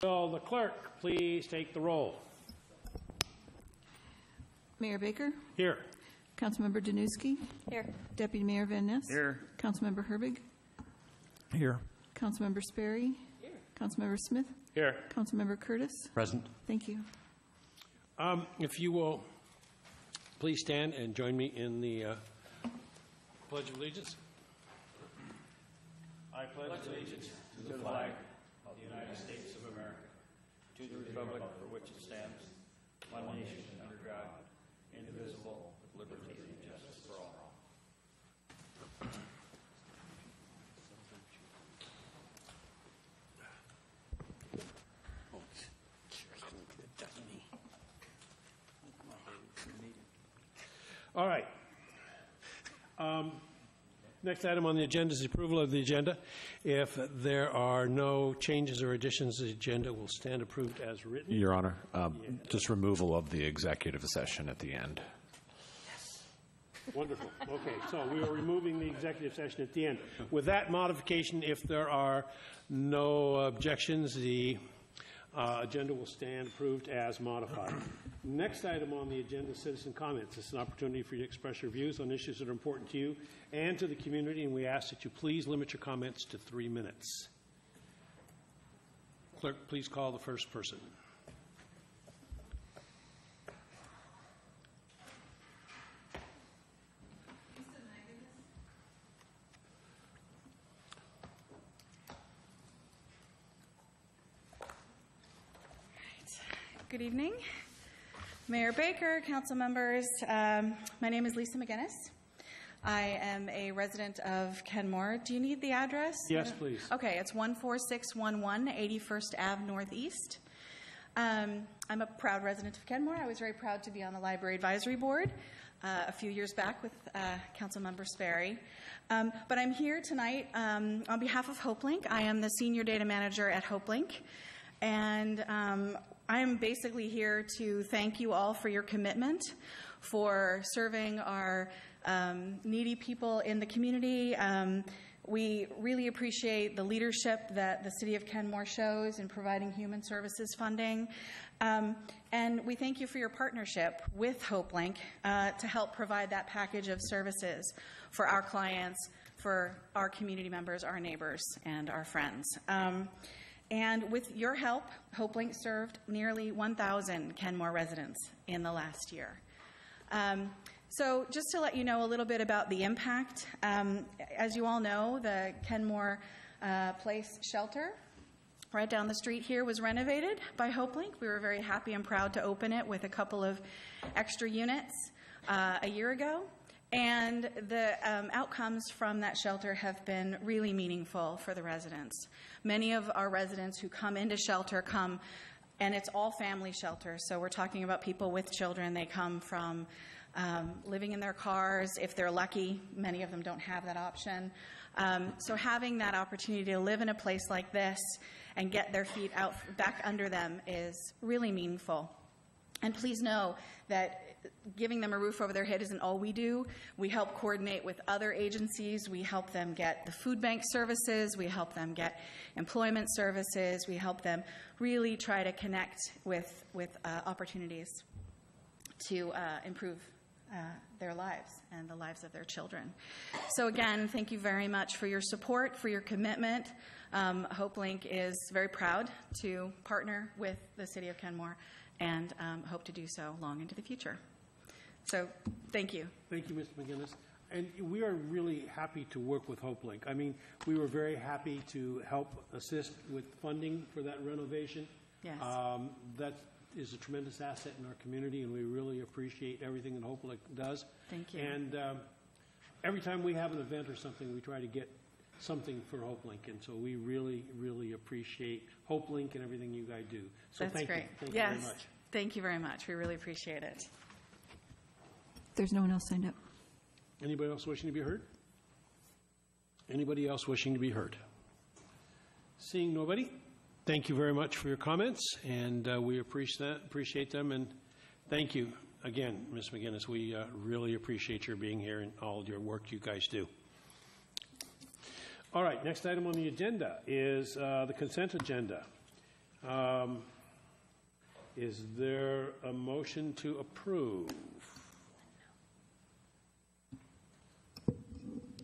Will the clerk please take the roll? Mayor Baker? Here. Councilmember Danuski? Here. Deputy Mayor Van Ness? Here. Councilmember Herbig? Here. Councilmember Sperry? Here. Councilmember Smith? Here. Councilmember Curtis? Present. Thank you. If you will please stand and join me in the Pledge of Allegiance. I pledge allegiance to the flag of the United States of America, to the republic for which it stands, one nation under God, indivisible, with liberty and justice for all. All right. Next item on the agenda is the approval of the agenda. If there are no changes or additions to the agenda, we'll stand approved as written. Your Honor, just removal of the executive session at the end. Wonderful. Okay, so we are removing the executive session at the end. With that modification, if there are no objections, the agenda will stand approved as modified. Next item on the agenda is citizen comments. It's an opportunity for you to express your views on issues that are important to you and to the community, and we ask that you please limit your comments to 3 minutes. Clerk, please call the first person. Good evening. Mayor Baker, council members, my name is Lisa McGinnis. I am a resident of Kenmore. Do you need the address? Yes, please. Okay, it's 14611 81st Ave Northeast. I'm a proud resident of Kenmore. I was very proud to be on the Library Advisory Board a few years back with Councilmember Sperry. But I'm here tonight on behalf of HopeLink. I am the Senior Data Manager at HopeLink. And I am basically here to thank you all for your commitment, for serving our needy people in the community. We really appreciate the leadership that the City of Kenmore shows in providing human services funding. And we thank you for your partnership with HopeLink to help provide that package of services for our clients, for our community members, our neighbors, and our friends. And with your help, HopeLink served nearly 1,000 Kenmore residents in the last year. So just to let you know a little bit about the impact, as you all know, the Kenmore Place shelter right down the street here was renovated by HopeLink. We were very happy and proud to open it with a couple of extra units a year ago. And the outcomes from that shelter have been really meaningful for the residents. Many of our residents who come into shelter come, and it's all family shelter, so we're talking about people with children. They come from living in their cars. If they're lucky, many of them don't have that option. So having that opportunity to live in a place like this and get their feet out back under them is really meaningful. And please know that giving them a roof over their head isn't all we do. We help coordinate with other agencies. We help them get the food bank services. We help them get employment services. We help them really try to connect with opportunities to improve their lives and the lives of their children. So again, thank you very much for your support, for your commitment. HopeLink is very proud to partner with the City of Kenmore and hope to do so long into the future. So, thank you. Thank you, Ms. McGinnis. And we are really happy to work with HopeLink. I mean, we were very happy to help assist with funding for that renovation. Yes. That is a tremendous asset in our community, and we really appreciate everything that HopeLink does. Thank you. And every time we have an event or something, we try to get something for HopeLink, and so we really, really appreciate HopeLink and everything you guys do. So That's thank great. you. Thank yes. you very much. Thank you very much. We really appreciate it. There's no one else signed up. Anybody else wishing to be heard? Anybody else wishing to be heard? Seeing nobody, thank you very much for your comments, and we appreciate them, and thank you again, Ms. McGinnis. We really appreciate your being here and all your work you guys do. All right, next item on the agenda is the consent agenda. Is there a motion to approve?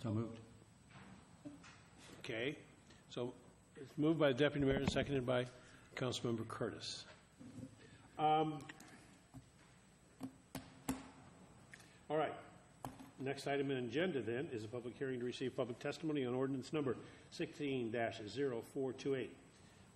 So moved. Okay, so it's moved by the Deputy Mayor and seconded by Councilmember Curtis. All right. Next item on the agenda then is a public hearing to receive public testimony on ordinance number 16-0428.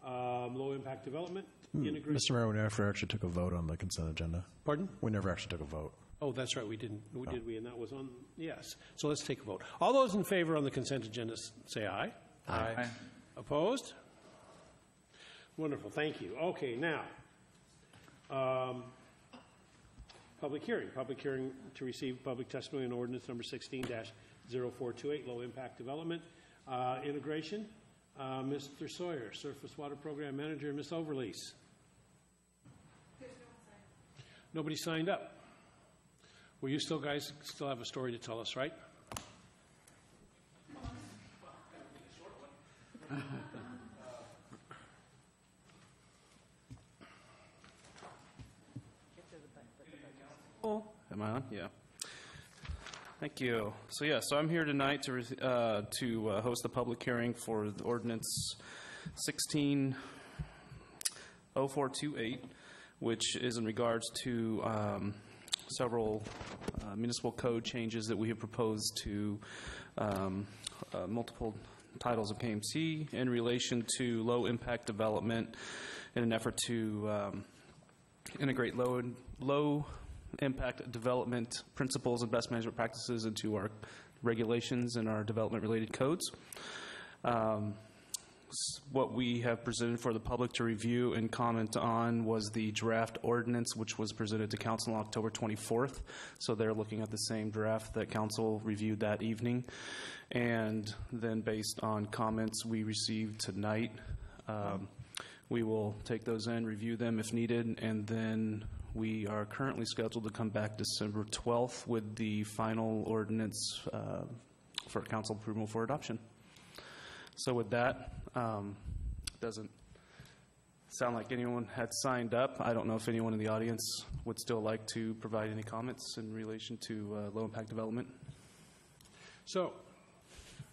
Low impact development integration. Mr. Mayor, we never actually took a vote on the consent agenda. Pardon? We never actually took a vote. Oh, that's right, we didn't, did we? And that was on, yes. So let's take a vote. All those in favor on the consent agenda say aye. Aye. Opposed? Wonderful, thank you. Okay, now, public hearing to receive public testimony on ordinance number 16-0428, low impact development integration. Mr. Sawyer, Surface Water Program Manager, Ms. Overlease. Nobody signed up. Well, you guys still have a story to tell us, right? Oh, am I on? Yeah. Thank you. So I'm here tonight to host the public hearing for the ordinance 16-0428, which is in regards to several municipal code changes that we have proposed to multiple titles of KMC in relation to low-impact development in an effort to integrate low-impact development principles and best management practices into our regulations and our development-related codes. What we have presented for the public to review and comment on was the draft ordinance, which was presented to council on October 24th. So they're looking at the same draft that council reviewed that evening. And then based on comments we received tonight, we will take those in, review them if needed, and then we are currently scheduled to come back December 12th with the final ordinance for council approval for adoption. So with that, doesn't sound like anyone had signed up. I don't know if anyone in the audience would still like to provide any comments in relation to low-impact development. So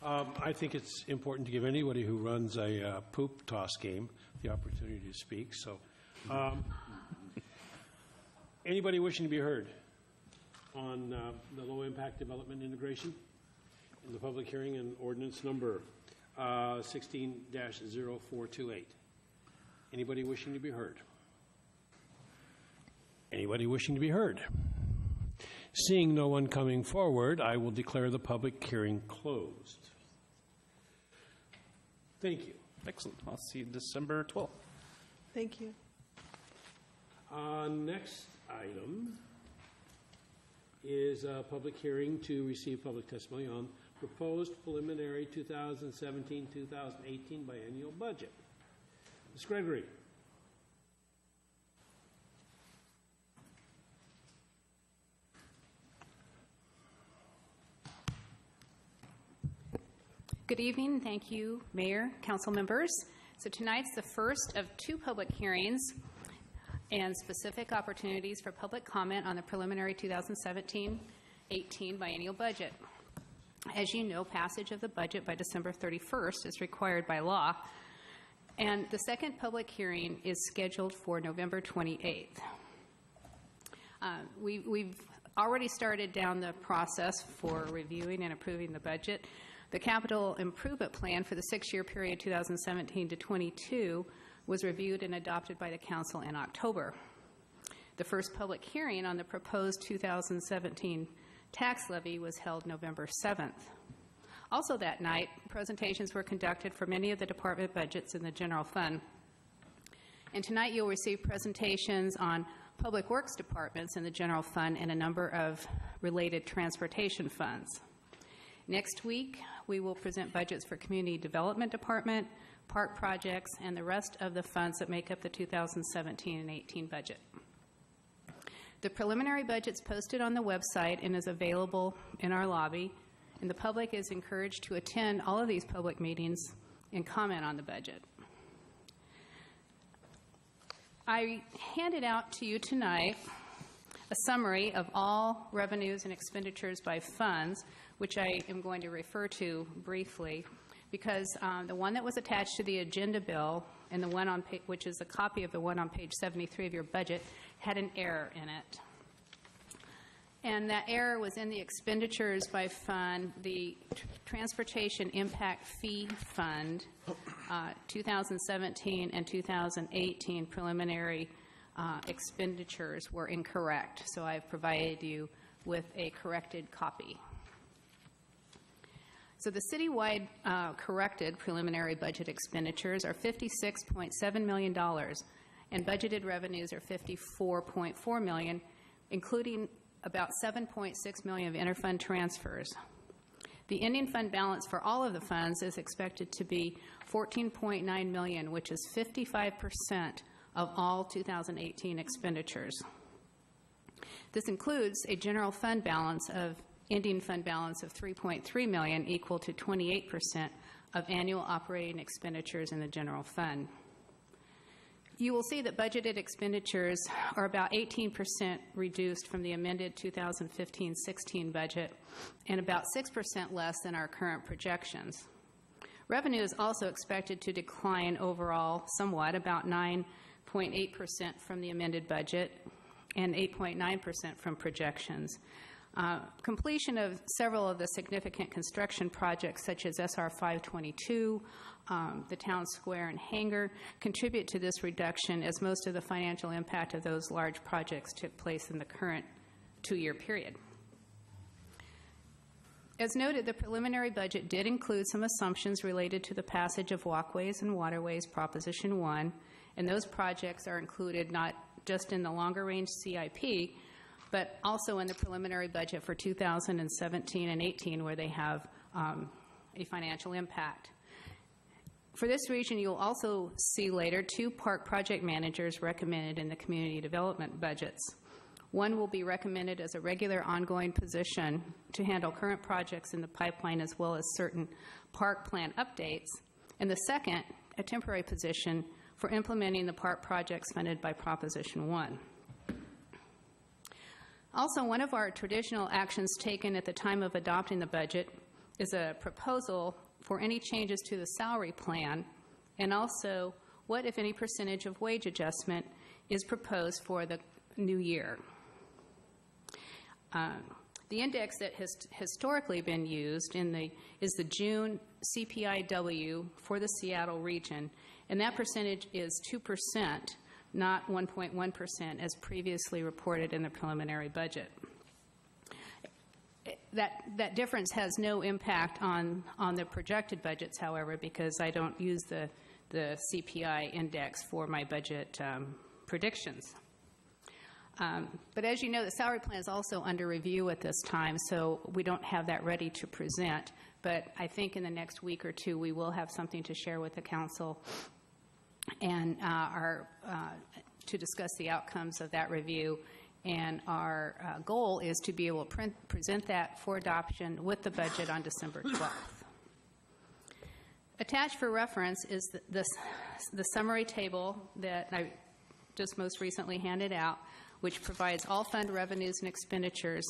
I think it's important to give anybody who runs a poop toss game the opportunity to speak. So anybody wishing to be heard on the low-impact development integration in the public hearing and ordinance number 16-0428. Anybody wishing to be heard? Anybody wishing to be heard? Seeing no one coming forward, I will declare the public hearing closed. Thank you. Excellent. I'll see you December 12th. Thank you. Next item is a public hearing to receive public testimony on proposed preliminary 2017-2018 biennial budget. Ms. Gregory. Good evening. Thank you, Mayor, council members. So tonight's the first of two public hearings and specific opportunities for public comment on the preliminary 2017-18 biennial budget. As you know, passage of the budget by December 31st is required by law, and the second public hearing is scheduled for November 28th. We've already started down the process for reviewing and approving the budget. The capital improvement plan for the 6-year period 2017 to 22 was reviewed and adopted by the council in October. The first public hearing on the proposed 2017 tax levy was held November 7th. Also that night, presentations were conducted for many of the department budgets in the general fund. And tonight you'll receive presentations on public works departments in the general fund and a number of related transportation funds. Next week, we will present budgets for community development department, park projects, and the rest of the funds that make up the 2017 and 18 budget. The preliminary budget's posted on the website and is available in our lobby, and the public is encouraged to attend all of these public meetings and comment on the budget. I handed out to you tonight a summary of all revenues and expenditures by funds, which I am going to refer to briefly, because the one that was attached to the agenda bill and the one on which is a copy of the one on page 73 of your budget had an error in it. And that error was in the expenditures by fund, the Transportation Impact Fee Fund, 2017 and 2018 preliminary expenditures were incorrect. So I've provided you with a corrected copy. So the citywide corrected preliminary budget expenditures are $56.7 million, and budgeted revenues are $54.4 million, including about $7.6 million of interfund transfers. The ending fund balance for all of the funds is expected to be $14.9 million, which is 55% of all 2018 expenditures. This includes a general fund balance of ending fund balance of $3.3 million, equal to 28% of annual operating expenditures in the general fund. You will see that budgeted expenditures are about 18% reduced from the amended 2015-16 budget and about 6% less than our current projections. Revenue is also expected to decline overall somewhat, about 9.8% from the amended budget and 8.9% from projections. Completion of several of the significant construction projects, such as SR 522, the Town Square and Hangar, contribute to this reduction, as most of the financial impact of those large projects took place in the current 2-year period. As noted, the preliminary budget did include some assumptions related to the passage of Walkways and Waterways Proposition 1, and those projects are included not just in the longer-range CIP, but also in the preliminary budget for 2017 and 18, where they have a financial impact. For this region, you'll also see later 2 park project managers recommended in the community development budgets. One will be recommended as a regular ongoing position to handle current projects in the pipeline, as well as certain park plan updates, and the second, a temporary position for implementing the park projects funded by Proposition 1. Also, one of our traditional actions taken at the time of adopting the budget is a proposal for any changes to the salary plan, and also what, if any, percentage of wage adjustment is proposed for the new year. The index that has historically been used is the June CPIW for the Seattle region, and that percentage is 2%. Not 1.1% as previously reported in the preliminary budget. That difference has no impact on the projected budgets, however, because I don't use the CPI index for my budget predictions. But as you know, the salary plan is also under review at this time, so we don't have that ready to present. But I think in the next week or 2, we will have something to share with the council and to discuss the outcomes of that review. And our goal is to be able to present that for adoption with the budget on December 12th. Attached for reference is the summary table that I just most recently handed out, which provides all fund revenues and expenditures.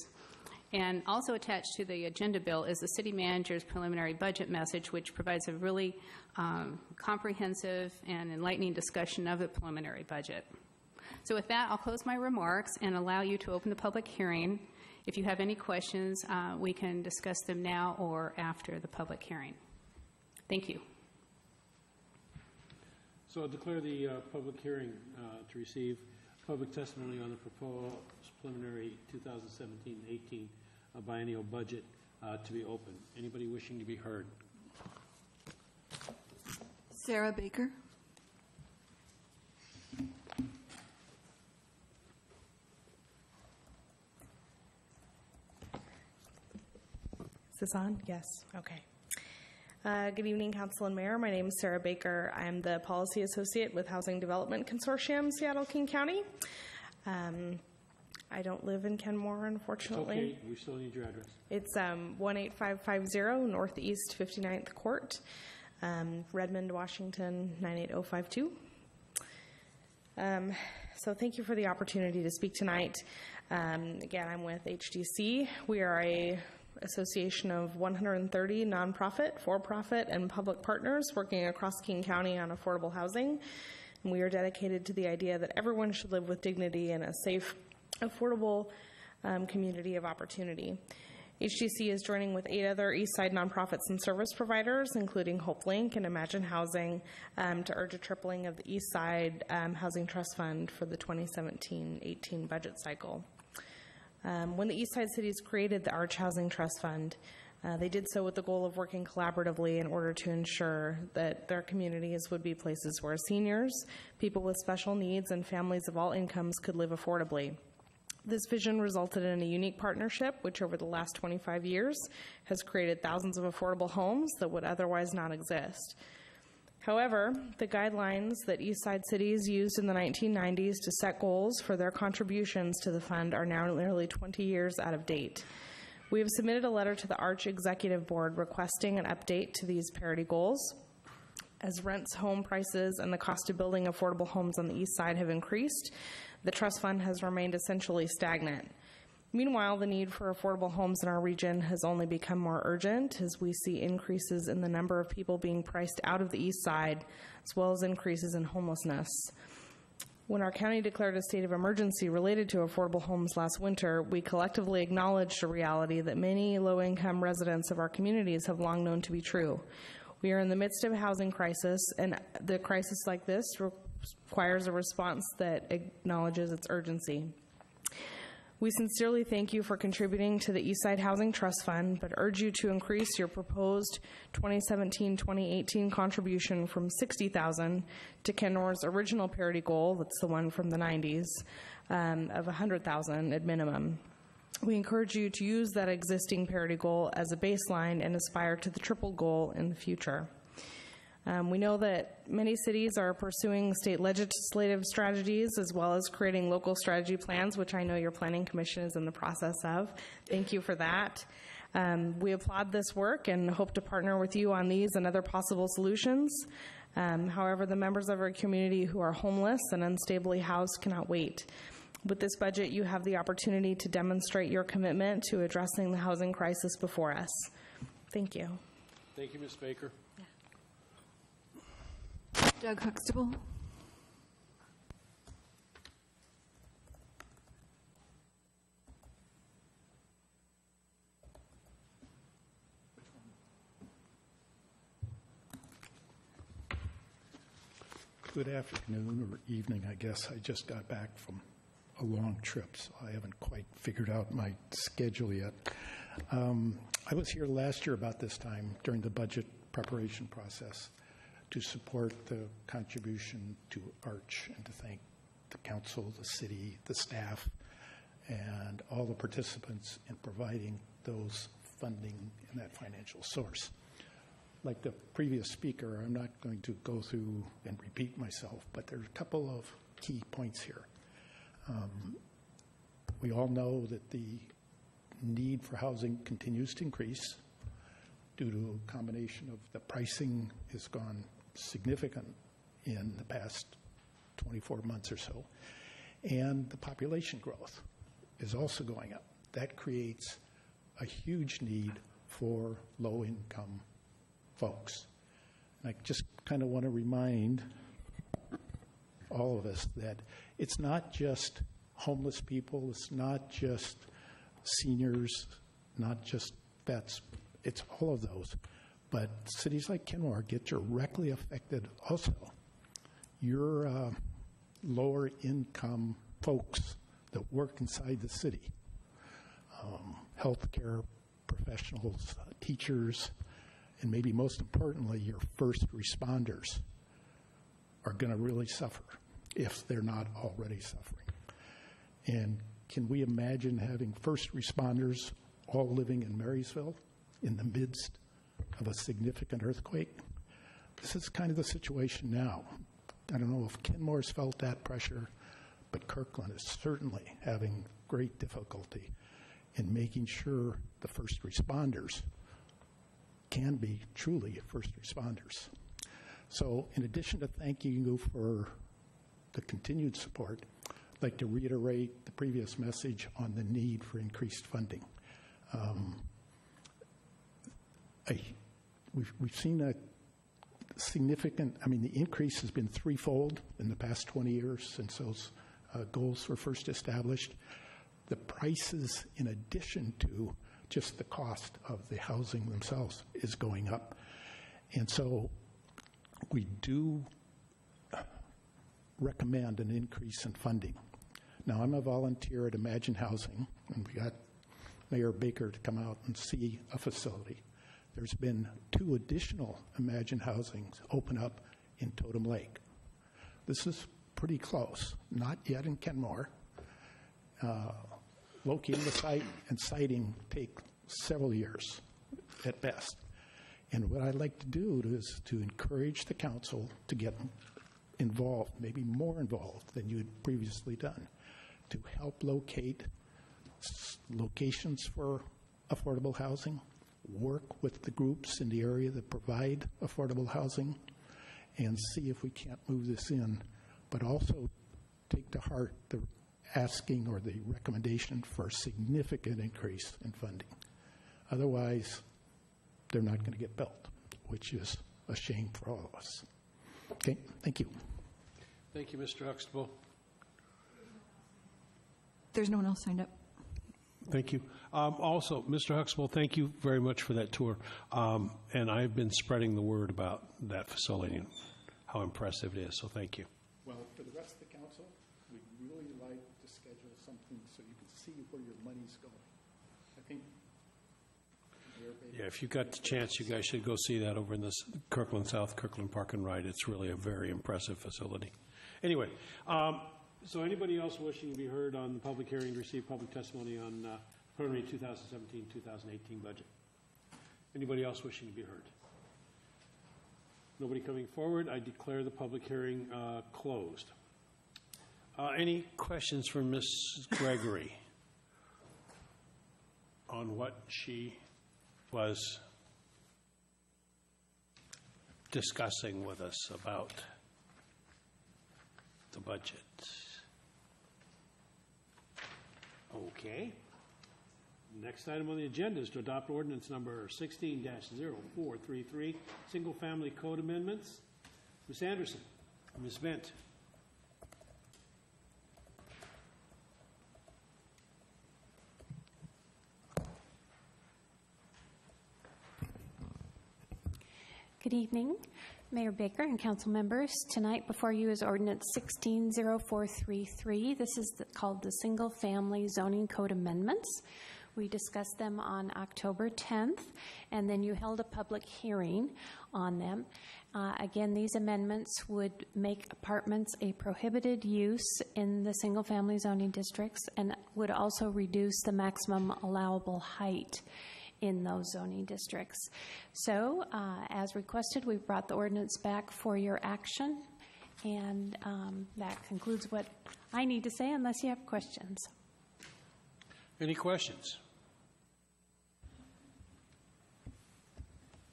And also attached to the agenda bill is the city manager's preliminary budget message, which provides a really comprehensive and enlightening discussion of the preliminary budget. So with that, I'll close my remarks and allow you to open the public hearing. If you have any questions, we can discuss them now or after the public hearing. Thank you. So I'll declare the public hearing to receive public testimony on the proposed preliminary 2017-18 biennial budget to be open. Anybody wishing to be heard? Sarah Baker. Is this on? Yes. Okay. Good evening, Council and Mayor. My name is Sarah Baker. I'm the Policy Associate with Housing Development Consortium, Seattle-King County. I don't live in Kenmore, unfortunately. Okay, we still need your address. It's 18550 Northeast 59th Court, Redmond, Washington 98052. So thank you for the opportunity to speak tonight. Again, I'm with HDC. We are a association of 130 nonprofit, for-profit, and public partners working across King County on affordable housing. And we are dedicated to the idea that everyone should live with dignity in a safe, affordable community of opportunity. HDC is joining with 8 other Eastside nonprofits and service providers, including HopeLink and Imagine Housing, to urge a tripling of the Eastside Housing Trust Fund for the 2017-18 budget cycle. When the Eastside cities created the Arch Housing Trust Fund, they did so with the goal of working collaboratively in order to ensure that their communities would be places where seniors, people with special needs, and families of all incomes could live affordably. This vision resulted in a unique partnership, which over the last 25 years has created thousands of affordable homes that would otherwise not exist. However, the guidelines that Eastside cities used in the 1990s to set goals for their contributions to the fund are now nearly 20 years out of date. We have submitted a letter to the Arch Executive Board requesting an update to these parity goals. As rents, home prices, and the cost of building affordable homes on the East Side have increased, the trust fund has remained essentially stagnant. Meanwhile, the need for affordable homes in our region has only become more urgent as we see increases in the number of people being priced out of the East Side, as well as increases in homelessness. When our county declared a state of emergency related to affordable homes last winter, we collectively acknowledged a reality that many low-income residents of our communities have long known to be true. We are in the midst of a housing crisis, and the crisis like this requires a response that acknowledges its urgency. We sincerely thank you for contributing to the Eastside Housing Trust Fund, but urge you to increase your proposed 2017-2018 contribution from $60,000 to Kenmore's original parity goal, that's the one from the 90s, of $100,000 at minimum. We encourage you to use that existing parity goal as a baseline and aspire to the triple goal in the future. We know that many cities are pursuing state legislative strategies as well as creating local strategy plans, which I know your Planning Commission is in the process of. Thank you for that. We applaud this work and hope to partner with you on these and other possible solutions. However, the members of our community who are homeless and unstably housed cannot wait. With this budget, you have the opportunity to demonstrate your commitment to addressing the housing crisis before us. Thank you. Thank you, Ms. Baker. Doug Huxtable. Good afternoon or evening, I guess. I just got back from a long trip, so I haven't quite figured out my schedule yet. I was here last year about this time during the budget preparation process to support the contribution to Arch and to thank the council, the city, the staff, and all the participants in providing those funding and that financial source. Like the previous speaker, I'm not going to go through and repeat myself, but there's a couple of key points here. We all know that the need for housing continues to increase due to a combination of the pricing has gone significant in the past 24 months or so, and the population growth is also going up. That creates a huge need for low-income folks. And I just kind of want to remind all of us that it's not just homeless people, it's not just seniors, not just vets, it's all of those. But cities like Kenmore get directly affected also. Your lower income folks that work inside the city, healthcare professionals, teachers, and maybe most importantly, your first responders are going to really suffer if they're not already suffering. And can we imagine having first responders all living in Marysville in the midst of a significant earthquake? This is kind of the situation now. I don't know if Kenmore's felt that pressure, but Kirkland is certainly having great difficulty in making sure the first responders can be truly first responders. So in addition to thanking you for the continued support, I'd like to reiterate the previous message on the need for increased funding. We've seen a significant, the increase has been threefold in the past 20 years since those goals were first established. The prices, in addition to just the cost of the housing themselves, is going up. And so we do recommend an increase in funding. Now, I'm a volunteer at Imagine Housing, and we got Mayor Baker to come out and see a facility. There's been 2 additional Imagine Housings open up in Totem Lake. This is pretty close, not yet in Kenmore. Locating the site and siting take several years at best. And what I'd like to do is to encourage the council to get involved, maybe more involved than you had previously done, to help locate locations for affordable housing, work with the groups in the area that provide affordable housing, and see if we can't move this in, but also take to heart the asking or the recommendation for a significant increase in funding. Otherwise, they're not going to get built, which is a shame for all of us. Okay, thank you. Thank you, Mr. Huxtable. There's no one else signed up. Thank you. Also, Mr. Huxtable, thank you very much for that tour. And I've been spreading the word about that facility and how impressive it is, so thank you. Well, for the rest of the council, we'd really like to schedule something so you can see where your money's going. I think. Yeah, if you got the chance, you guys should go see that over in this Kirkland South, Kirkland Park and Ride. It's really a very impressive facility. Anyway, so anybody else wishing to be heard on the public hearing to receive public testimony on preliminary 2017-2018 budget? Anybody else wishing to be heard? Nobody coming forward. I declare the public hearing closed. Any questions for Ms. Gregory on what she was discussing with us about the budget? Okay. Next item on the agenda is to adopt ordinance number 16-0433, single-family code amendments. Ms. Anderson, Ms. Bent. Good evening, Mayor Baker and council members. Tonight before you is ordinance 16-0433. This is called the Single Family Zoning Code Amendments. We discussed them on October 10th, and then you held a public hearing on them. Again, these amendments would make apartments a prohibited use in the single-family zoning districts and would also reduce the maximum allowable height in those zoning districts. So, as requested, we've brought the ordinance back for your action, and that concludes what I need to say unless you have questions. Any questions?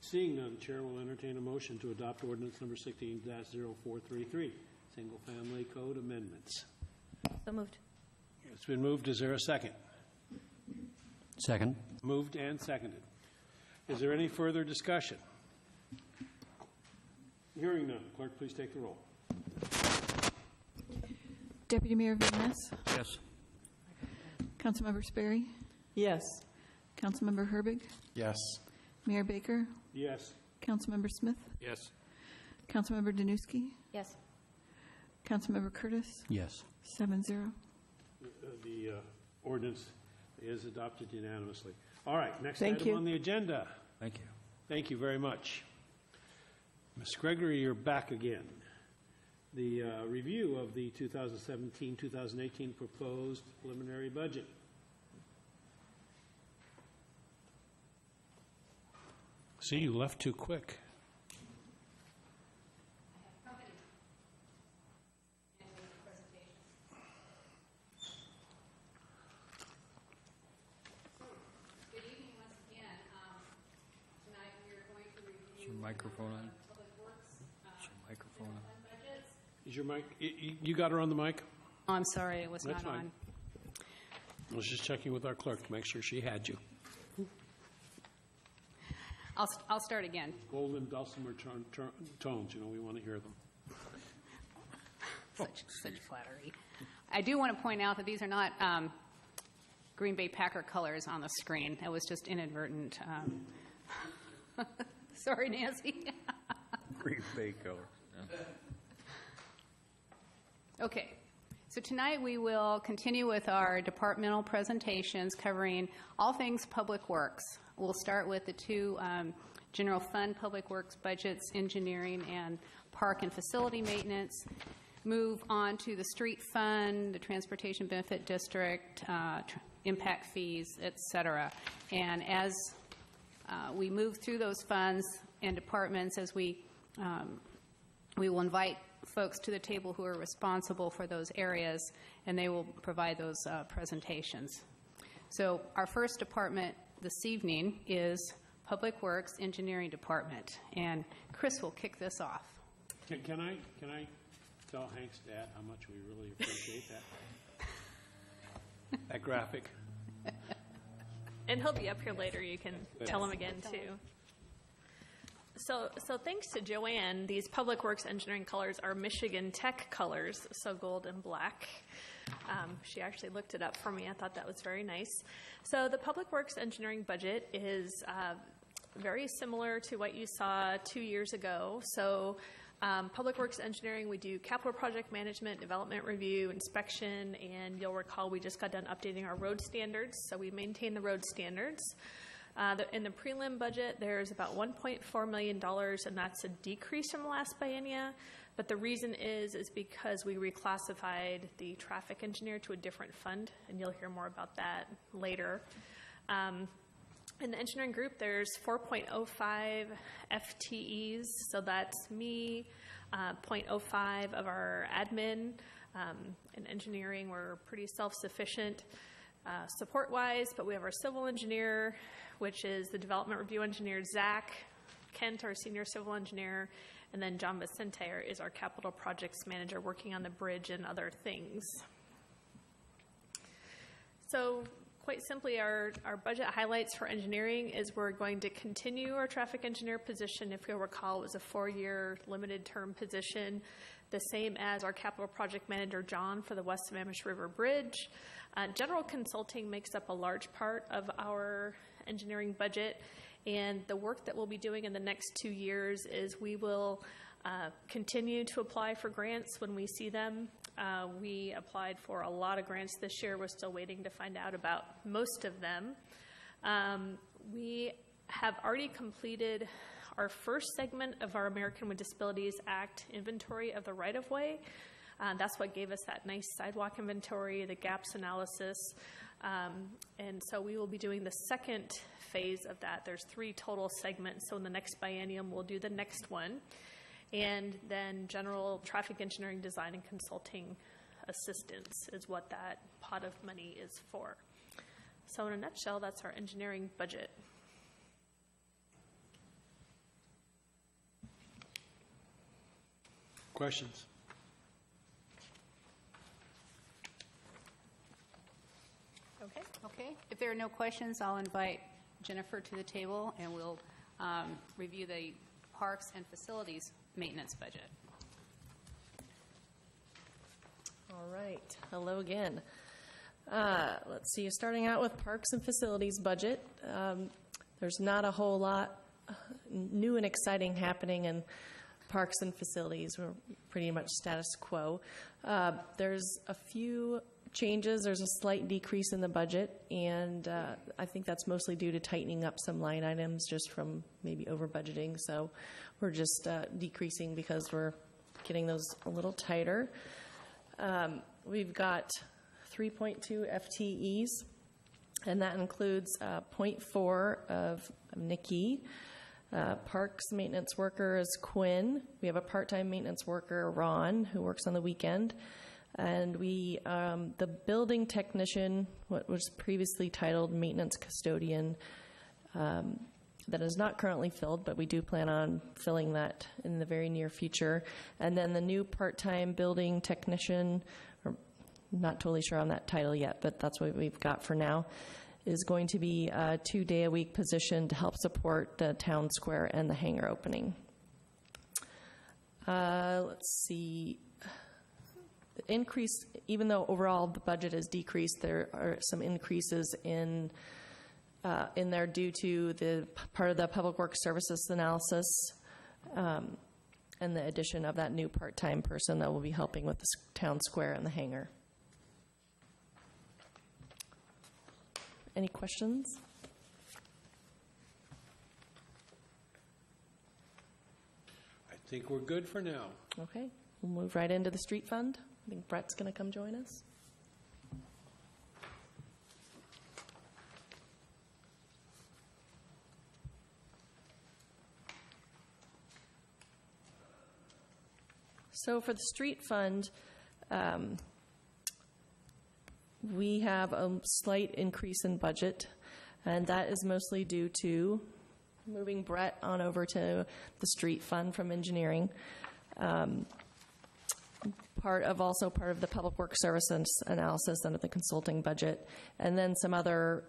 Seeing none, the Chair will entertain a motion to adopt ordinance number 16-0433, single-family code amendments. So moved. It's been moved. Is there a second? Second. Moved and seconded. Is there any further discussion? Hearing none. Clerk, please take the roll. Deputy Mayor Van Ness. Yes. Councilmember Sperry. Yes. Councilmember Herbig. Yes. Mayor Baker. Yes. Councilmember Smith. Yes. Councilmember Danuski. Yes. Councilmember Curtis. Yes. 7-0. The ordinance is adopted unanimously. All right, next Thank item you. on the agenda. Thank you. Thank you very much. Ms. Gregory, you're back again. The review of the 2017-2018 proposed preliminary budget. See, you left too quick. Microphone on. Microphone on. You Is your mic, you got her on the mic? Oh, I'm sorry, it was That's not fine. on. I was just checking with our clerk to make sure she had you. I'll start again. Golden dulcimer tones, we want to hear them. Such flattery. I do want to point out that these are not Green Bay Packer colors on the screen. That was just inadvertent. Sorry, Nancy. Green Bay color. Okay. So tonight we will continue with our departmental presentations covering all things public works. We'll start with the two general fund public works budgets, engineering and park and facility maintenance. Move on to the street fund, the transportation benefit district, impact fees, et cetera. And as we move through those funds and departments, as we will invite folks to the table who are responsible for those areas, and they will provide those presentations. So our first department this evening is Public Works Engineering Department, and Chris will kick this off. Can I tell Hank's dad how much we really appreciate that graphic? And he'll be up here later. You can tell him again, too. So thanks to Joanne, these Public Works Engineering colors are Michigan Tech colors, so gold and black. She actually looked it up for me. I thought that was very nice. So the Public Works Engineering budget is very similar to what you saw 2 years ago. So Public Works Engineering, we do capital project management, development review, inspection, and you'll recall we just got done updating our road standards, so we maintain the road standards. In the prelim budget, there's about $1.4 million, and that's a decrease from the last biennia. But the reason is because we reclassified the traffic engineer to a different fund, and you'll hear more about that later. In the engineering group, there's 4.05 FTEs, so that's me, 0.05 of our admin. In engineering, we're pretty self-sufficient support-wise, but we have our civil engineer, which is the development review engineer, Zach, Kent, our senior civil engineer, and then John Vicente is our capital projects manager working on the bridge and other things. So quite simply, our budget highlights for engineering is we're going to continue our traffic engineer position. If you'll recall, it was a 4-year limited term position, the same as our capital project manager, John, for the West Sammamish River Bridge. General consulting makes up a large part of our engineering budget, and the work that we'll be doing in the next 2 years is we will continue to apply for grants when we see them. We applied for a lot of grants this year. We're still waiting to find out about most of them. We have already completed our first segment of our American with Disabilities Act inventory of the right-of-way. That's what gave us that nice sidewalk inventory, the gaps analysis. And so we will be doing the second phase of that. There's 3 total segments. So in the next biennium, we'll do the next one. And then general traffic engineering design and consulting assistance is what that pot of money is for. So in a nutshell, that's our engineering budget. Questions? Okay. If there are no questions, I'll invite Jennifer to the table, and we'll review the parks and facilities maintenance budget. All right. Hello again. Let's see. Starting out with parks and facilities budget, there's not a whole lot new and exciting happening in parks and facilities. We're pretty much status quo. There's a few changes. There's a slight decrease in the budget, and I think that's mostly due to tightening up some line items just from maybe over budgeting. So we're just decreasing because we're getting those a little tighter. We've got 3.2 FTEs, and that includes 0.4 of Nikki. Parks maintenance worker is Quinn. We have a part-time maintenance worker, Ron, who works on the weekend. And we, the building technician, what was previously titled maintenance custodian, that is not currently filled, but we do plan on filling that in the very near future. And then the new part-time building technician, or not totally sure on that title yet, but that's what we've got for now, is going to be a 2-day-a-week position to help support the town square and the hangar opening. Let's see. The increase, even though overall the budget has decreased, there are some increases in there due to the part of the Public Works Services analysis and the addition of that new part-time person that will be helping with the town square and the hangar. Any questions? I think we're good for now. Okay, we'll move right into the street fund. I think Brett's going to come join us. So for the street fund, we have a slight increase in budget, and that is mostly due to moving Brett on over to the street fund from engineering. Part of the Public Works Services analysis under the consulting budget, and then some other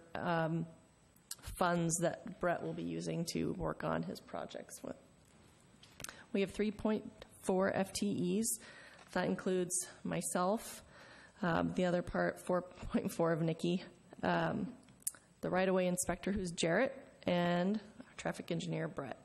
funds that Brett will be using to work on his projects with. We have 3.4 FTEs. That includes myself, the other part, 4.4 of Nikki, the right-of-way inspector, who's Jarrett, and our traffic engineer, Brett.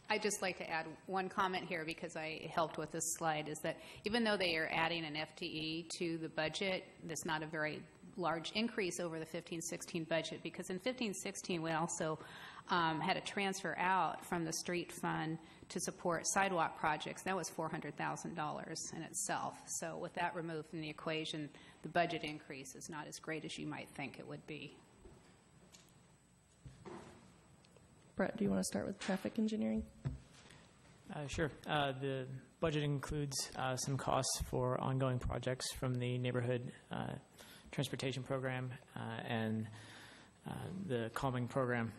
I'd just like to add one comment here because I helped with this slide, is that even though they are adding an FTE to the budget, that's not a very large increase over the 15-16 budget, because in 15-16 we also had a transfer out from the street fund to support sidewalk projects. That was $400,000 in itself. So with that removed from the equation, the budget increase is not as great as you might think it would be. Brett, do you want to start with traffic engineering? Sure. The budget includes some costs for ongoing projects from the neighborhood transportation program and the calming program.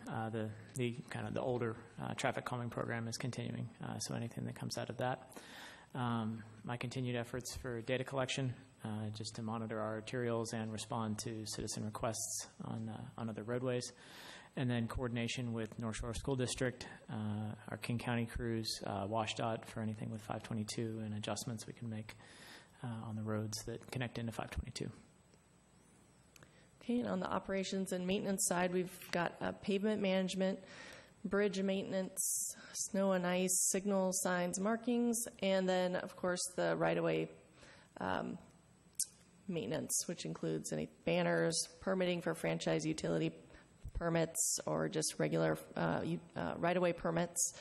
The kind of the older traffic calming program is continuing. So anything that comes out of that. My continued efforts for data collection, just to monitor our arterials and respond to citizen requests on other roadways. And then coordination with North Shore School District, our King County crews, WashDOT for anything with 522 and adjustments we can make on the roads that connect into 522. Okay, and on the operations and maintenance side, we've got pavement management, bridge maintenance, snow and ice, signal signs, markings, and then, of course, the right-of-way maintenance, which includes any banners, permitting for franchise utility permits, or just regular right-of-way permits,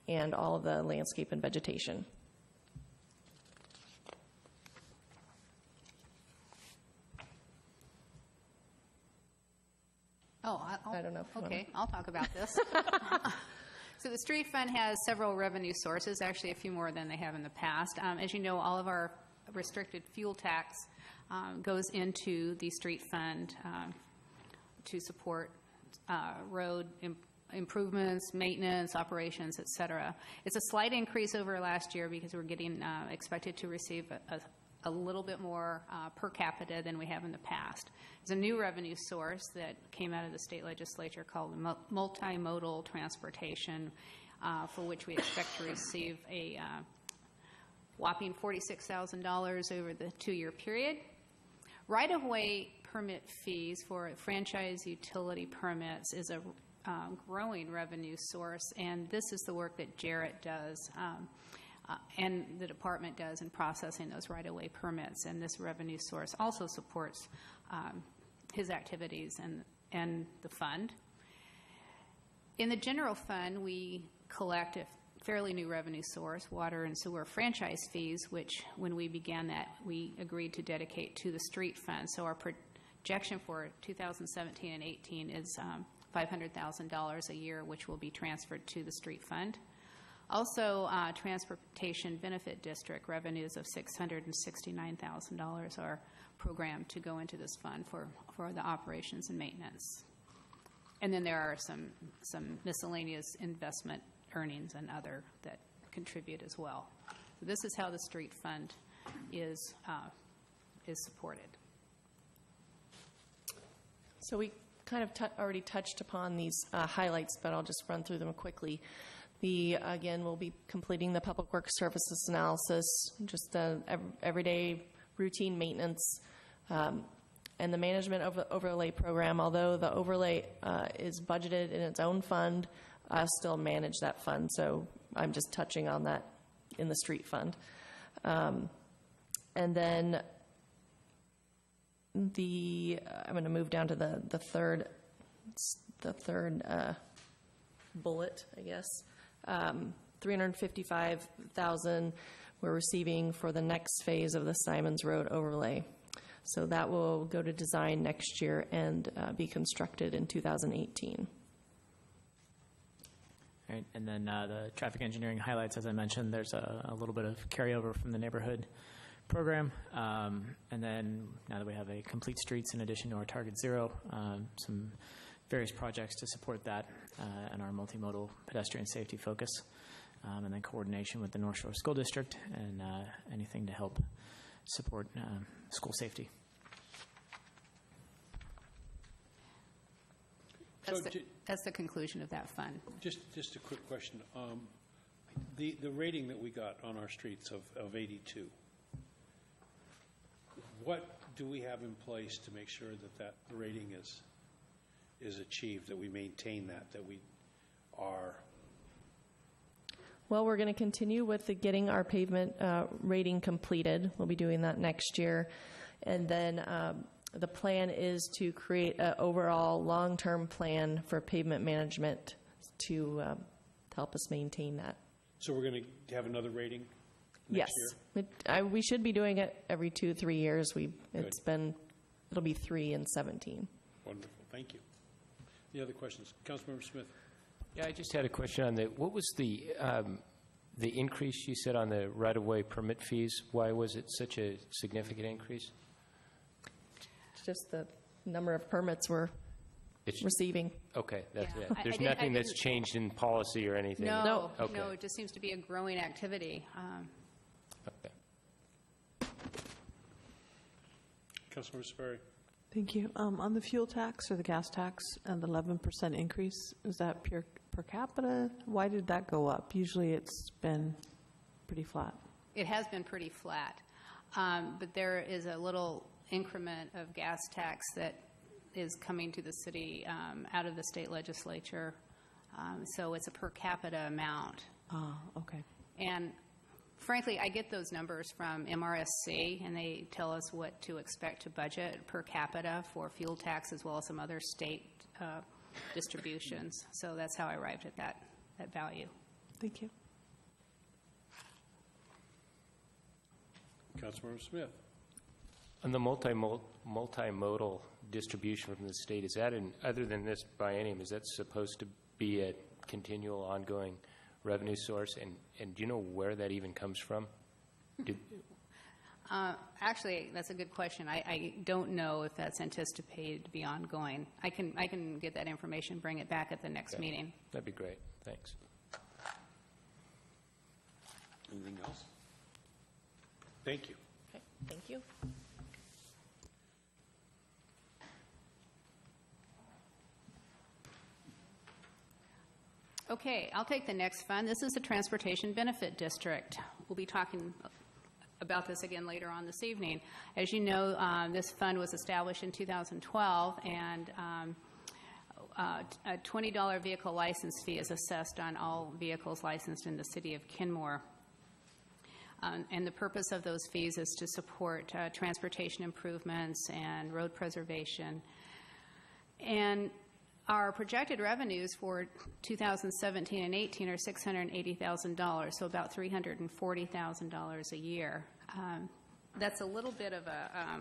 and all of the landscape and vegetation. I don't know if you Okay, I'll talk about this. So the street fund has several revenue sources, actually a few more than they have in the past. As you know, all of our restricted fuel tax goes into the street fund to support road improvements, maintenance, operations, et cetera. It's a slight increase over last year because we're getting expected to receive a little bit more per capita than we have in the past. There's a new revenue source that came out of the state legislature called multimodal transportation, for which we expect to receive a whopping $46,000 over the 2-year period. Right-of-way permit fees for franchise utility permits is a growing revenue source, and this is the work that Jarrett does and the department does in processing those right-of-way permits, and this revenue source also supports his activities and the fund. In the general fund, we collect a fairly new revenue source, water and sewer franchise fees, which when we began that, we agreed to dedicate to the street fund. So our projection for 2017 and 18 is $500,000 a year, which will be transferred to the street fund. Also, Transportation Benefit District revenues of $669,000 are programmed to go into this fund for the operations and maintenance. And then there are some miscellaneous investment earnings and other that contribute as well. This is how the street fund is supported. So we kind of already touched upon these highlights, but I'll just run through them quickly. Again, we'll be completing the Public Works Services analysis, just everyday routine maintenance, and the management overlay program. Although the overlay is budgeted in its own fund, I still manage that fund, so I'm just touching on that in the street fund. And then I'm going to move down to the third bullet, I guess. $355,000 we're receiving for the next phase of the Simons Road overlay. So that will go to design next year and be constructed in 2018. All right, and then the traffic engineering highlights, as I mentioned, there's a little bit of carryover from the neighborhood program. And then now that we have a complete streets in addition to our Target Zero, some various projects to support that and our multimodal pedestrian safety focus, and then coordination with the North Shore School District and anything to help support school safety. That's the conclusion of that fund. Just a quick question. The rating that we got on our streets of 82, what do we have in place to make sure that the rating is achieved, that we maintain that we are? Well, we're going to continue with getting our pavement rating completed. We'll be doing that next year. And then the plan is to create an overall long-term plan for pavement management to help us maintain that. So we're going to have another rating next year? We should be doing it every 2-3 years. It'll be 3 in 17. Wonderful, thank you. Any other questions? Councilmember Smith. Yeah, I just had a question on what was the increase you said on the right-of-way permit fees? Why was it such a significant increase? It's just the number of permits we're receiving. Okay, that's it. There's nothing that's changed in policy or anything? No, okay. no, it just seems to be a growing activity. Okay. Councilmember Sperry. Thank you. On the fuel tax or the gas tax and the 11% increase, is that pure per capita? Why did that go up? Usually it's been pretty flat. It has been pretty flat, but there is a little increment of gas tax that is coming to the city out of the state legislature, so it's a per capita amount. Ah, okay. And frankly, I get those numbers from MRSC, and they tell us what to expect to budget per capita for fuel tax as well as some other state distributions. So that's how I arrived at that value. Thank you. Councilmember Smith. On the multimodal distribution from the state, is that, other than this biennium, is that supposed to be a continual, ongoing revenue source? And do you know where that even comes from? Actually, that's a good question. I don't know if that's anticipated to be ongoing. I can get that information, bring it back at the next meeting. That'd be great. Thanks. Anything else? Thank you. Okay, thank you. Okay, I'll take the next fund. This is the Transportation Benefit District. We'll be talking about this again later on this evening. As you know, this fund was established in 2012, and a $20 vehicle license fee is assessed on all vehicles licensed in the city of Kenmore. And the purpose of those fees is to support transportation improvements and road preservation. And our projected revenues for 2017 and 18 are $680,000, so about $340,000 a year. That's a little bit of a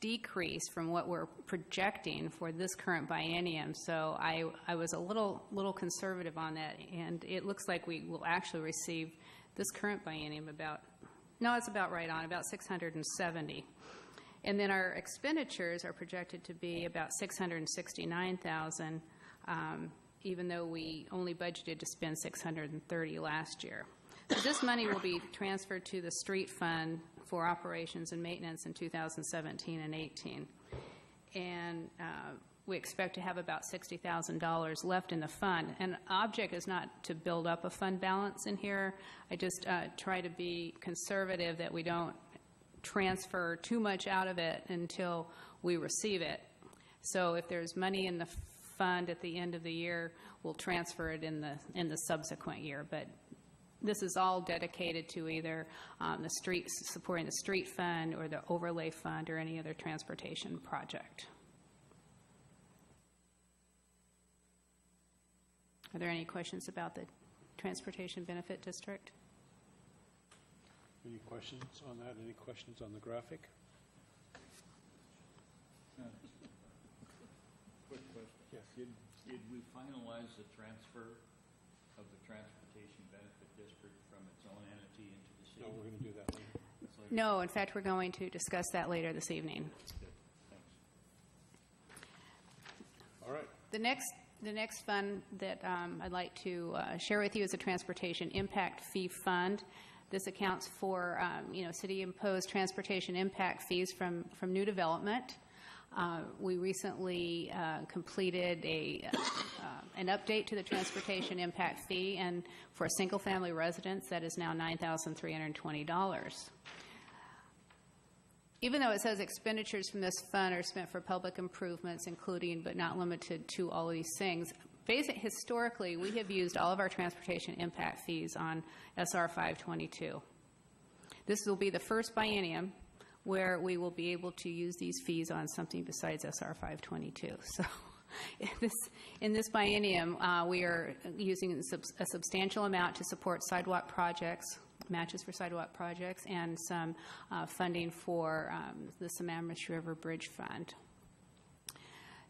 decrease from what we're projecting for this current biennium. So I was a little conservative on that, and it looks like we will actually receive this current biennium it's about right on, about $670. And then our expenditures are projected to be about $669,000, even though we only budgeted to spend $630 last year. So this money will be transferred to the street fund for operations and maintenance in 2017 and 18. And we expect to have about $60,000 left in the fund. And the object is not to build up a fund balance in here. I just try to be conservative that we don't transfer too much out of it until we receive it. So if there's money in the fund at the end of the year, we'll transfer it in the subsequent year. But this is all dedicated to either the street, supporting the street fund or the overlay fund or any other transportation project. Are there any questions about the Transportation Benefit District? Any questions on that? Any questions on the graphic? Quick question. Yes. Did we finalize the transfer of the Transportation Benefit District from its own entity into the city? No, we're going to do that later. No, in fact, we're going to discuss that later this evening. Good. Thanks. All right. The next fund that I'd like to share with you is a Transportation Impact Fee Fund. This accounts for, city-imposed transportation impact fees from new development. We recently completed an update to the transportation impact fee, and for a single-family residence, that is now $9,320. Even though it says expenditures from this fund are spent for public improvements, including but not limited to all of these things, historically, we have used all of our transportation impact fees on SR 522. This will be the first biennium where we will be able to use these fees on something besides SR 522. So in this biennium, we are using a substantial amount to support sidewalk projects, matches for sidewalk projects, and some funding for the Sammamish River Bridge Fund.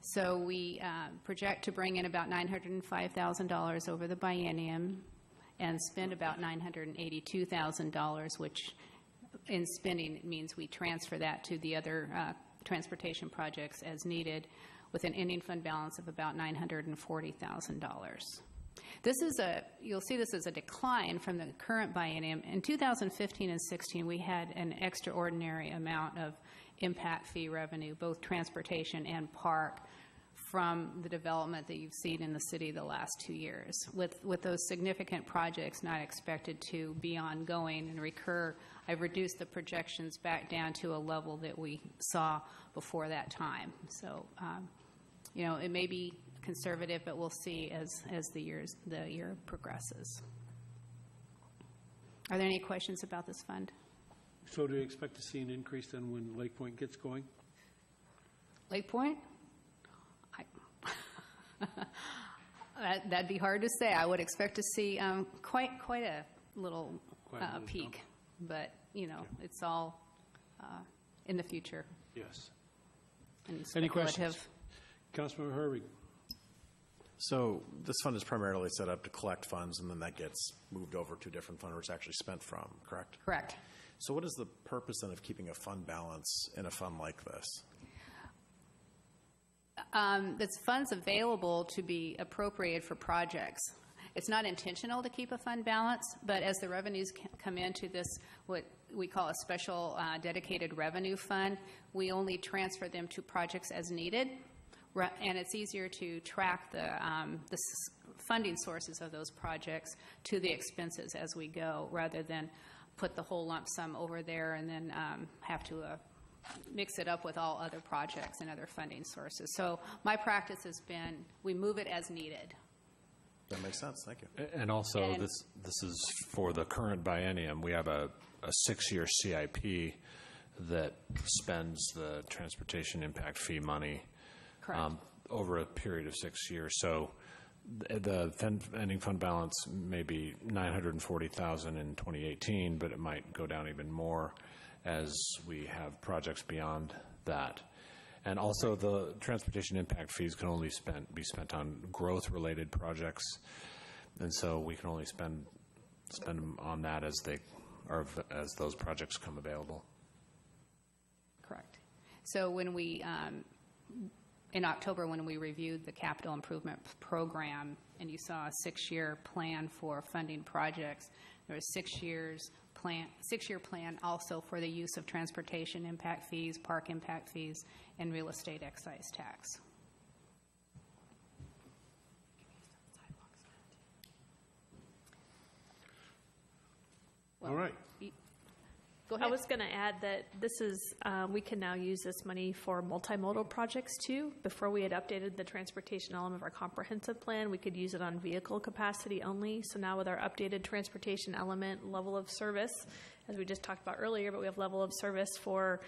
So we project to bring in about $905,000 over the biennium and spend about $982,000, which in spending means we transfer that to the other transportation projects as needed, with an ending fund balance of about $940,000. You'll see this as a decline from the current biennium. In 2015 and 16, we had an extraordinary amount of impact fee revenue, both transportation and park, from the development that you've seen in the city the last 2 years. With those significant projects not expected to be ongoing and recur, I've reduced the projections back down to a level that we saw before that time. So, it may be conservative, but we'll see as the year progresses. Are there any questions about this fund? So do you expect to see an increase then when Lake Point gets going? Lake Point? That'd be hard to say. I would expect to see quite a little peak, but it's all in the future. Yes. Any questions? Councilmember Herbig. So this fund is primarily set up to collect funds, and then that gets moved over to a different fund where it's actually spent from, correct? Correct. So what is the purpose then of keeping a fund balance in a fund like this? There's funds available to be appropriated for projects. It's not intentional to keep a fund balance, but as the revenues come into this, what we call a special dedicated revenue fund, we only transfer them to projects as needed, and it's easier to track the funding sources of those projects to the expenses as we go, rather than put the whole lump sum over there and then have to mix it up with all other projects and other funding sources. So my practice has been we move it as needed. That makes sense. Thank you. And also, this is for the current biennium. We have a 6-year CIP that spends the transportation impact fee money over a period of 6 years. So the ending fund balance may be $940,000 in 2018, but it might go down even more as we have projects beyond that. And also, the transportation impact fees can only be spent on growth-related projects, and so we can only spend them on that as those projects come available. Correct. So when we, in October, when we reviewed the capital improvement program, and you saw a 6-year plan for funding projects, there was 6-year plan also for the use of transportation impact fees, park impact fees, and real estate excise tax. All right. Go ahead. I was going to add that this is, we can now use this money for multimodal projects too. Before we had updated the transportation element of our comprehensive plan, we could use it on vehicle capacity only. So now with our updated transportation element, level of service, as we just talked about earlier, but we have level of service for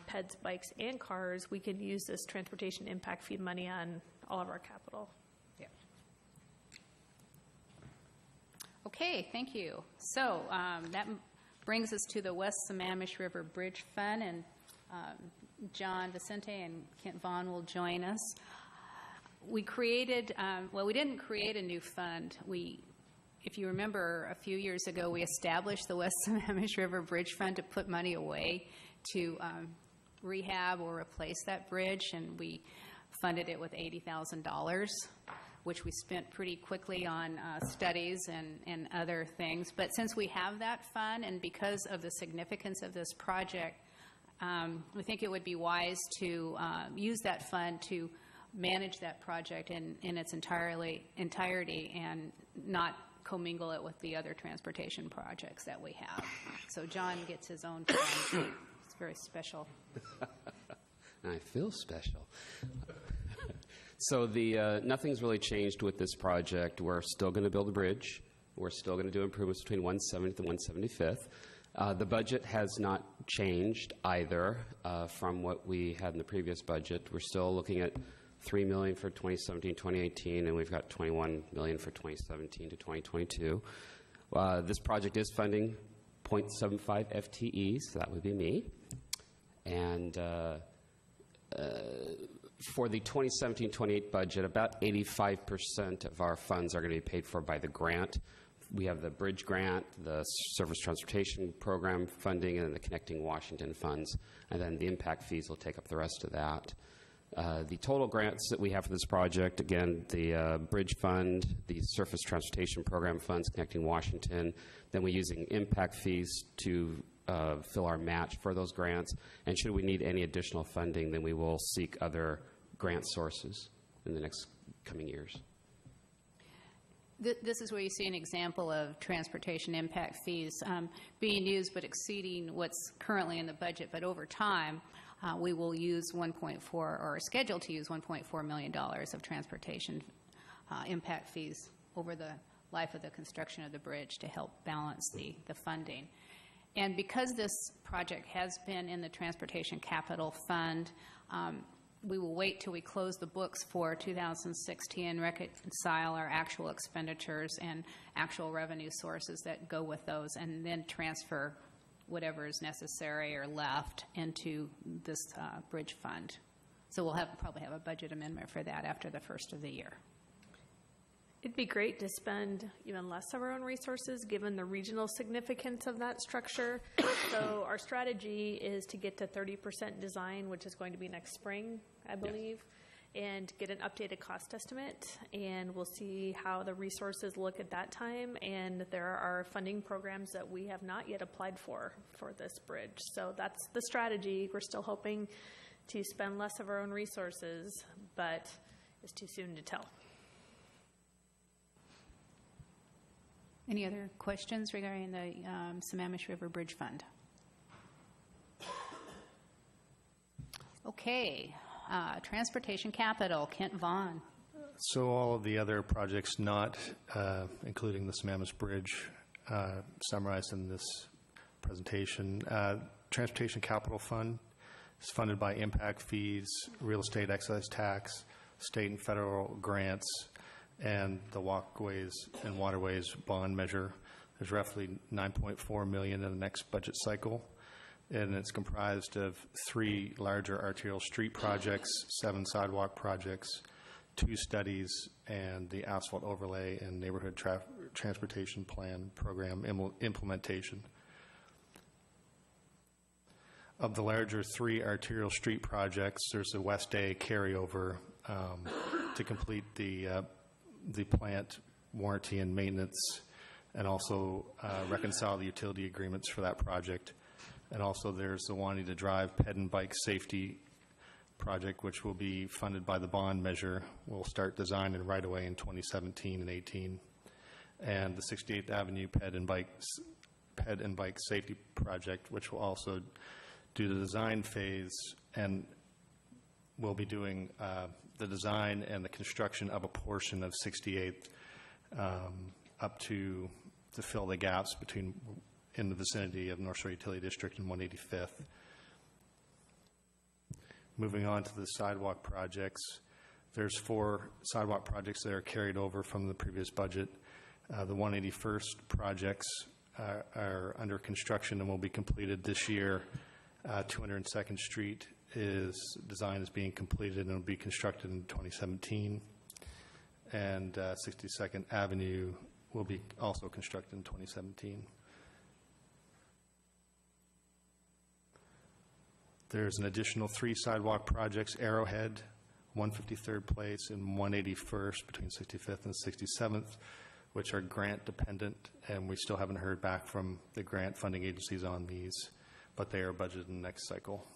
peds, bikes, and cars, we can use this transportation impact fee money on all of our capital. Yeah. Okay, thank you. So that brings us to the West Sammamish River Bridge Fund, and John Vicente and Kent Vaughn will join us. We created, well, we didn't create a new fund. If you remember, a few years ago, we established the West Sammamish River Bridge Fund to put money away to rehab or replace that bridge, and we funded it with $80,000. Which we spent pretty quickly on studies and other things. But since we have that fund, and because of the significance of this project, we think it would be wise to use that fund to manage that project in its entirety and not commingle it with the other transportation projects that we have. So John gets his own fund. It's very special. I feel special. So nothing's really changed with this project. We're still going to build a bridge. We're still going to do improvements between 170th and 175th. The budget has not changed either from what we had in the previous budget. We're still looking at $3 million for 2017-2018, and we've got $21 million for 2017 to 2022. This project is funding 0.75 FTEs, so that would be me. And for the 2017-28 budget, about 85% of our funds are going to be paid for by the grant. We have the bridge grant, the Surface Transportation Program funding, and the Connecting Washington funds, and then the impact fees will take up the rest of that. The total grants that we have for this project, again, the bridge fund, the Surface Transportation Program funds, Connecting Washington, then we're using impact fees to fill our match for those grants, and should we need any additional funding, then we will seek other grant sources in the next coming years. This is where you see an example of transportation impact fees being used but exceeding what's currently in the budget, but over time we will use 1.4 or are scheduled to use $1.4 million of transportation impact fees over the life of the construction of the bridge to help balance the funding. And because this project has been in the Transportation Capital Fund, we will wait till we close the books for 2016, reconcile our actual expenditures and actual revenue sources that go with those, and then transfer whatever is necessary or left into this bridge fund. So we'll probably have a budget amendment for that after the first of the year. It'd be great to spend even less of our own resources given the regional significance of that structure. So our strategy is to get to 30% design, which is going to be next spring, I believe, and get an updated cost estimate. And we'll see how the resources look at that time. And there are funding programs that we have not yet applied for this bridge. So that's the strategy. We're still hoping to spend less of our own resources, but it's too soon to tell. Any other questions regarding the Sammamish River Bridge Fund? Okay, Transportation Capital, Kent Vaughn. So all of the other projects not including the Sammamish Bridge summarized in this presentation. Transportation Capital Fund is funded by impact fees, real estate excise tax, state and federal grants, and the Walkways and Waterways bond measure. There's roughly $9.4 million in the next budget cycle, and it's comprised of 3 larger arterial street projects, 7 sidewalk projects, 2 studies, and the asphalt overlay and neighborhood transportation plan program implementation. Of the larger 3 arterial street projects, there's a West Day carryover to complete the plant warranty and maintenance, and also reconcile the utility agreements for that project. And also there's the Wanting to Drive Ped and Bike Safety project, which will be funded by the bond measure. We'll start design and right away in 2017 and 18. And the 68th Avenue Ped and Bike Safety project, which will also do the design phase, and we'll be doing the design and the construction of a portion of 68th up to fill the gaps between in the vicinity of North Shore Utility District and 185th. Moving on to the sidewalk projects, there's 4 sidewalk projects that are carried over from the previous budget. The 181st projects are under construction and will be completed this year. 202nd Street design is being completed and will be constructed in 2017. And 62nd Avenue will be also constructed in 2017. There's an additional 3 sidewalk projects, Arrowhead, 153rd Place, and 181st between 65th and 67th, which are grant dependent, and we still haven't heard back from the grant funding agencies on these, but they are budgeted in the next cycle.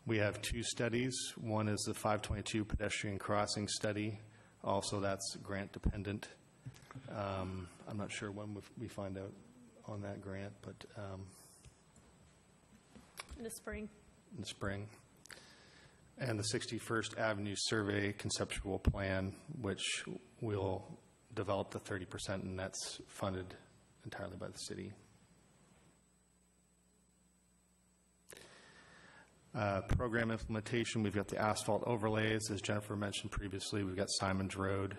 We have 2 studies. One is the 522 pedestrian crossing study. Also, that's grant dependent. I'm not sure when we find out on that grant, but In the spring. in the spring. And the 61st Avenue Survey Conceptual Plan, which will develop the 30%, and that's funded entirely by the city. Program implementation, we've got the asphalt overlays. As Jennifer mentioned previously, we've got Simons Road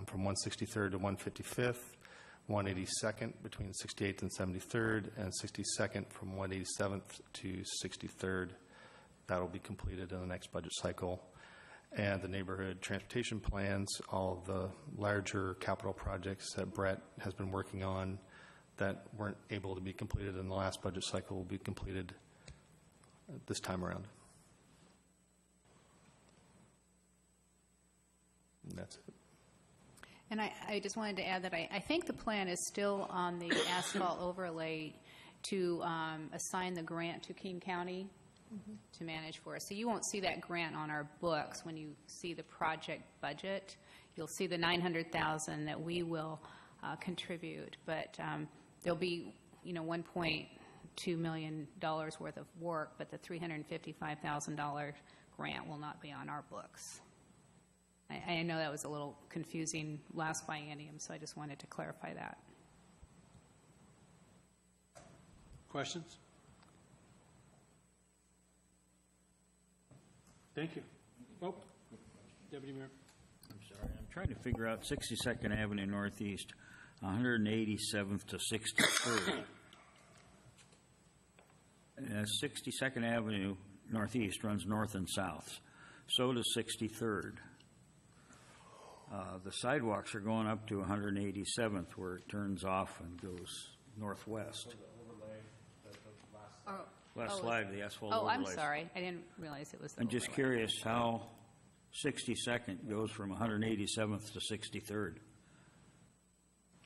from 163rd to 155th, 182nd between 68th and 73rd, and 62nd from 187th to 63rd. That'll be completed in the next budget cycle. And the neighborhood transportation plans, all of the larger capital projects that Brett has been working on that weren't able to be completed in the last budget cycle will be completed this time around. And that's it. And I just wanted to add that I think the plan is still on the asphalt overlay to assign the grant to Keene County to manage for us. So you won't see that grant on our books when you see the project budget. You'll see the $900,000 that we will contribute, but there'll be, $1.2 million worth of work, but the $355,000 grant will not be on our books. I know that was a little confusing last biennium, so I just wanted to clarify that. Questions? Thank you. Oh, Deputy Mayor. I'm sorry, I'm trying to figure out 62nd Avenue Northeast, 187th to 63rd. 62nd Avenue Northeast runs north and south. So does 63rd. The sidewalks are going up to 187th, where it turns off and goes northwest. Last slide, the asphalt overlays. I'm sorry. I didn't realize it was the I'm just overlay. curious how 62nd goes from 187th to 63rd.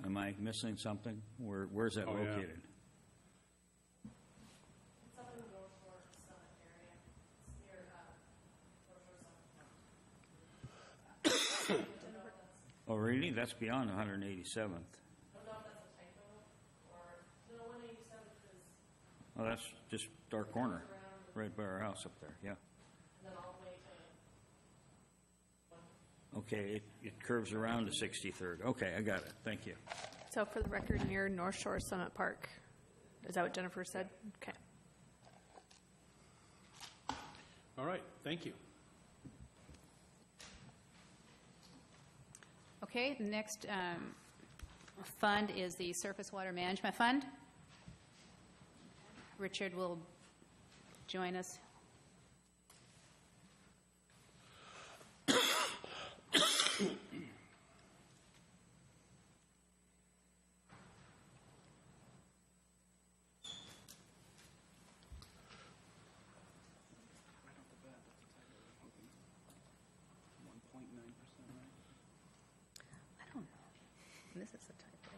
Am I missing something? Where's that located? It's up in the North Shore Summit area. It's near North Shore Summit. Oh, really? That's beyond 187th. I don't know if that's a typo or, no, 187th is. Oh, that's just our corner, right by our house up there, yeah. And then all the way to. Okay, it curves around to 63rd. Okay, I got it. Thank you. So for the record, near North Shore Summit Park. Is that what Jennifer said? Okay. All right, thank you. Okay, the next fund is the Surface Water Management Fund. Richard will join us. this is a typo.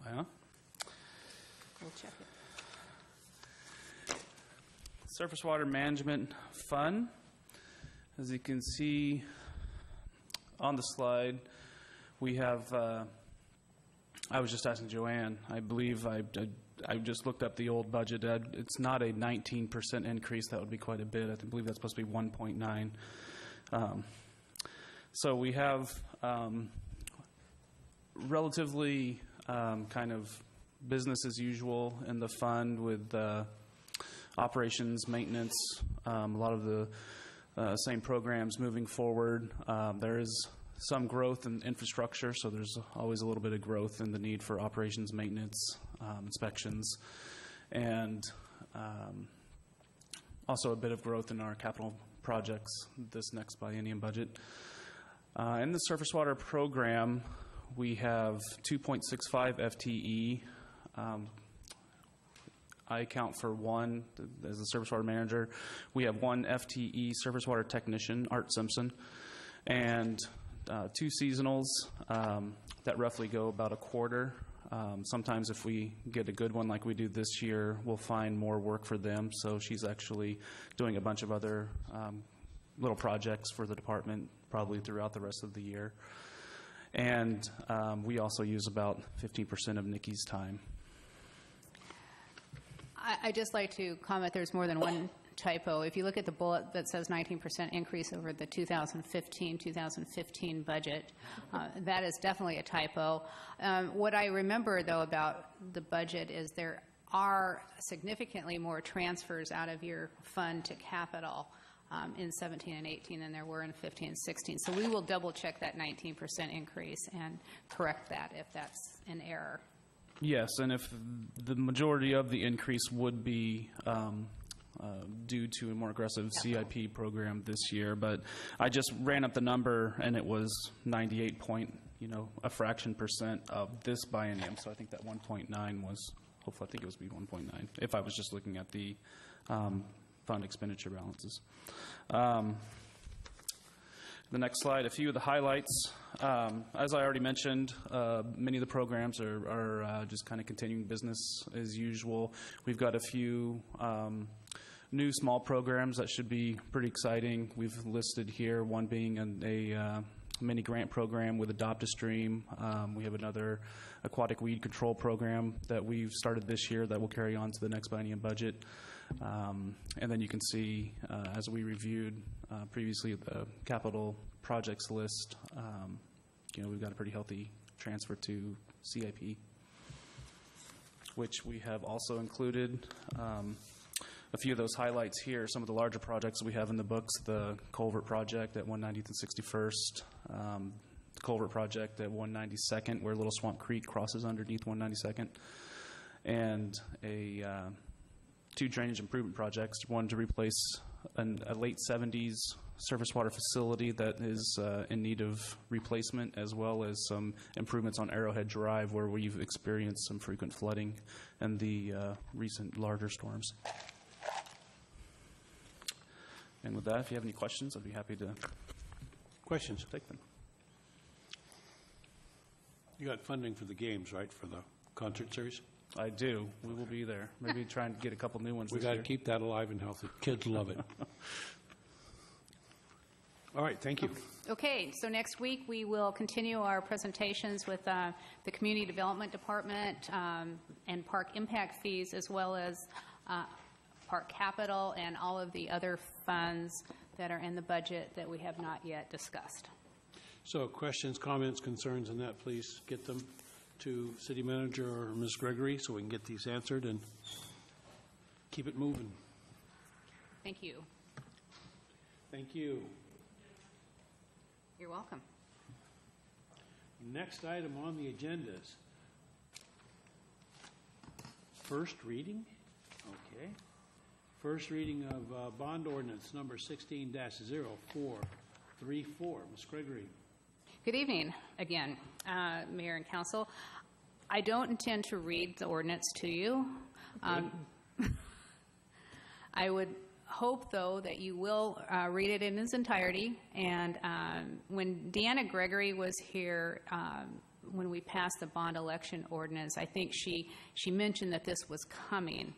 Well, We'll check it. Surface Water Management Fund. As you can see on the slide, we have, I was just asking Joanne, I believe I just looked up the old budget. It's not a 19% increase. That would be quite a bit. I believe that's supposed to be 1.9. So we have relatively kind of business as usual in the fund with operations, maintenance, a lot of the same programs moving forward. There is some growth in infrastructure, so there's always a little bit of growth in the need for operations, maintenance, inspections, and also a bit of growth in our capital projects this next biennium budget. In the surface water program, we have 2.65 FTE. I account for one as the surface water manager. We have one FTE surface water technician, Art Simpson, and 2 seasonals that roughly go about a quarter. Sometimes if we get a good one like we do this year, we'll find more work for them. So she's actually doing a bunch of other little projects for the department probably throughout the rest of the year. And we also use about 15% of Nikki's time. I'd just like to comment there's more than one typo. If you look at the bullet that says 19% increase over the 2015 budget, that is definitely a typo. What I remember, though, about the budget is there are significantly more transfers out of your fund to capital in 17 and 18 than there were in 15 and 16. So we will double check that 19% increase and correct that if that's an error. Yes, and if the majority of the increase would be due to a more aggressive CIP program this year, but I just ran up the number and it was 98 point, a fraction percent of this biennium. So I think that 1.9 was, hopefully I think it was 1.9 if I was just looking at the fund expenditure balances. The next slide, a few of the highlights. As I already mentioned, many of the programs are just kind of continuing business as usual. We've got a few new small programs that should be pretty exciting. We've listed here, one being a mini grant program with Adopt a Stream. We have another aquatic weed control program that we've started this year that will carry on to the next biennium budget. And then you can see, as we reviewed previously, the capital projects list, we've got a pretty healthy transfer to CIP, which we have also included. A few of those highlights here, some of the larger projects we have in the books, the culvert project at 190th and 61st, the culvert project at 192nd, where Little Swamp Creek crosses underneath 192nd, and two drainage improvement projects, one to replace a late 70s surface water facility that is in need of replacement, as well as some improvements on Arrowhead Drive where we've experienced some frequent flooding and the recent larger storms. And with that, if you have any questions, I'd be happy to take them. You got funding for the games, right, for the concert series? I do. We will be there. Maybe try and get a couple new ones We this got year. to keep that alive and healthy. Kids love it. All right, thank you. Okay, so next week we will continue our presentations with the Community Development Department and park impact fees, as well as park capital and all of the other funds that are in the budget that we have not yet discussed. So questions, comments, concerns on that, please get them to City Manager or Ms. Gregory so we can get these answered and keep it moving. Thank you. Thank you. You're welcome. Next item on the agenda is first reading. Okay. First reading of bond ordinance number 16-0434. Ms. Gregory. Good evening again, Mayor and Council. I don't intend to read the ordinance to you. I would hope, though, that you will read it in its entirety. And when Deanna Gregory was here, when we passed the bond election ordinance, I think she mentioned that this was coming.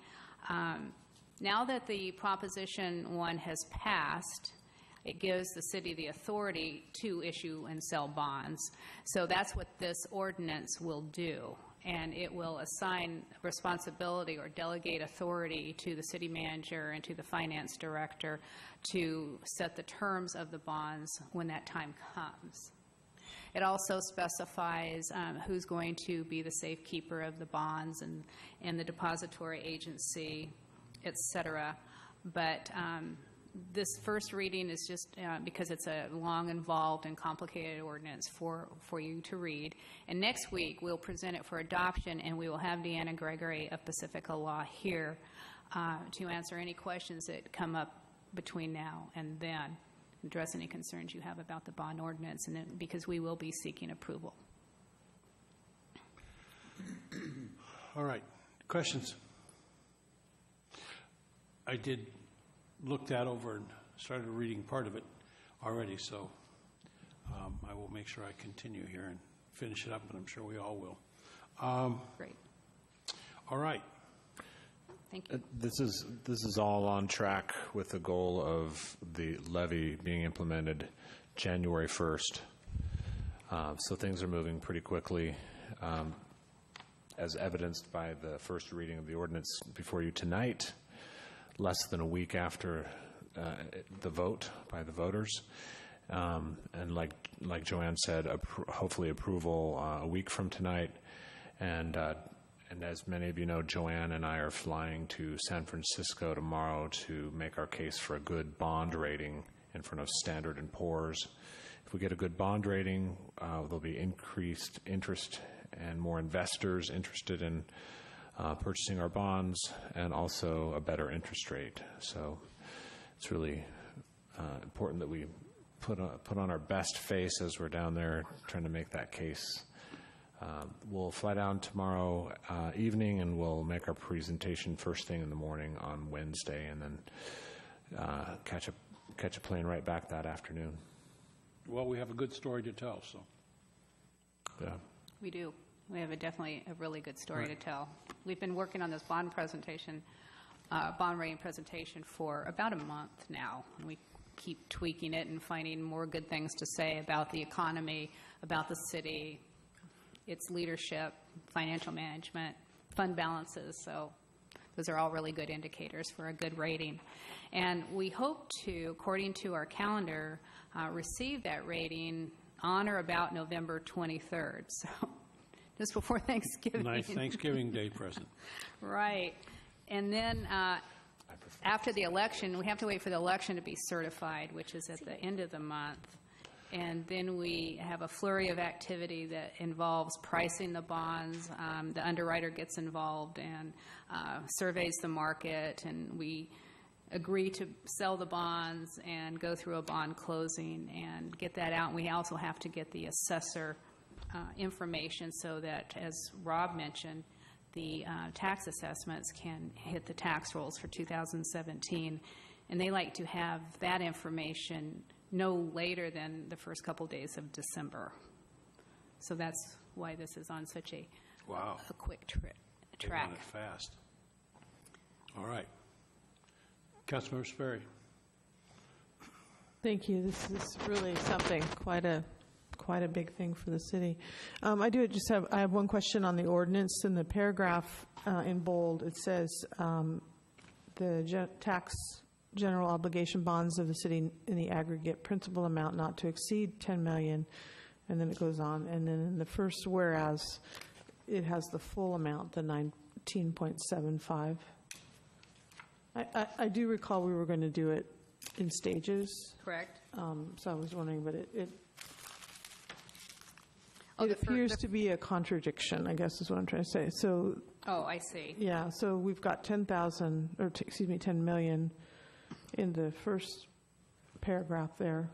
Now that the Proposition 1 has passed, it gives the city the authority to issue and sell bonds. So that's what this ordinance will do. And it will assign responsibility or delegate authority to the city manager and to the finance director to set the terms of the bonds when that time comes. It also specifies who's going to be the safekeeper of the bonds and the depository agency, et cetera. But this first reading is just because it's a long, involved, and complicated ordinance for you to read. And next week, we'll present it for adoption, and we will have Deanna Gregory of Pacifica Law here to answer any questions that come up between now and then, address any concerns you have about the bond ordinance, and then, because we will be seeking approval. All right. Questions? I did look that over and started reading part of it already, so I will make sure I continue here and finish it up, and I'm sure we all will. Great. All right. Thank you. This is all on track with the goal of the levy being implemented January 1st. So things are moving pretty quickly, as evidenced by the first reading of the ordinance before you tonight, less than a week after the vote by the voters. And like Joanne said, hopefully approval a week from tonight. And as many of you know, Joanne and I are flying to San Francisco tomorrow to make our case for a good bond rating in front of Standard & Poor's. If we get a good bond rating, there'll be increased interest and more investors interested in purchasing our bonds, and also a better interest rate. So it's really important that we put on our best face as we're down there trying to make that case. We'll fly down tomorrow evening, and we'll make our presentation first thing in the morning on Wednesday, and then catch a plane right back that afternoon. Well, we have a good story to tell, so. Yeah. We do. We have definitely a really good story to tell. We've been working on this bond rating presentation for about a month now. And we keep tweaking it and finding more good things to say about the economy, about the city, its leadership, financial management, fund balances. So those are all really good indicators for a good rating. And we hope to, according to our calendar, receive that rating on or about November 23rd. So just before Thanksgiving. Nice Thanksgiving Day present. Right. And then after the election, we have to wait for the election to be certified, which is at the end of the month. And then we have a flurry of activity that involves pricing the bonds. The underwriter gets involved and surveys the market, and we agree to sell the bonds and go through a bond closing and get that out. And we also have to get the assessor information so that, as Rob mentioned, the tax assessments can hit the tax rolls for 2017. And they like to have that information no later than the first couple days of December. So that's why this is on such a quick track. They want it fast. All right. Councilmember Sperry. Thank you. This is really something, quite a big thing for the city. I have one question on the ordinance. In the paragraph in bold, it says the tax general obligation bonds of the city in the aggregate principal amount not to exceed $10 million, and then it goes on. And then in the first whereas, it has the full amount, the 19.75. I do recall we were going to do it in stages. Correct. So I was wondering, but it appears to be a contradiction, I guess is what I'm trying to say. So. Oh, I see. Yeah, so we've got 10 million in the first paragraph there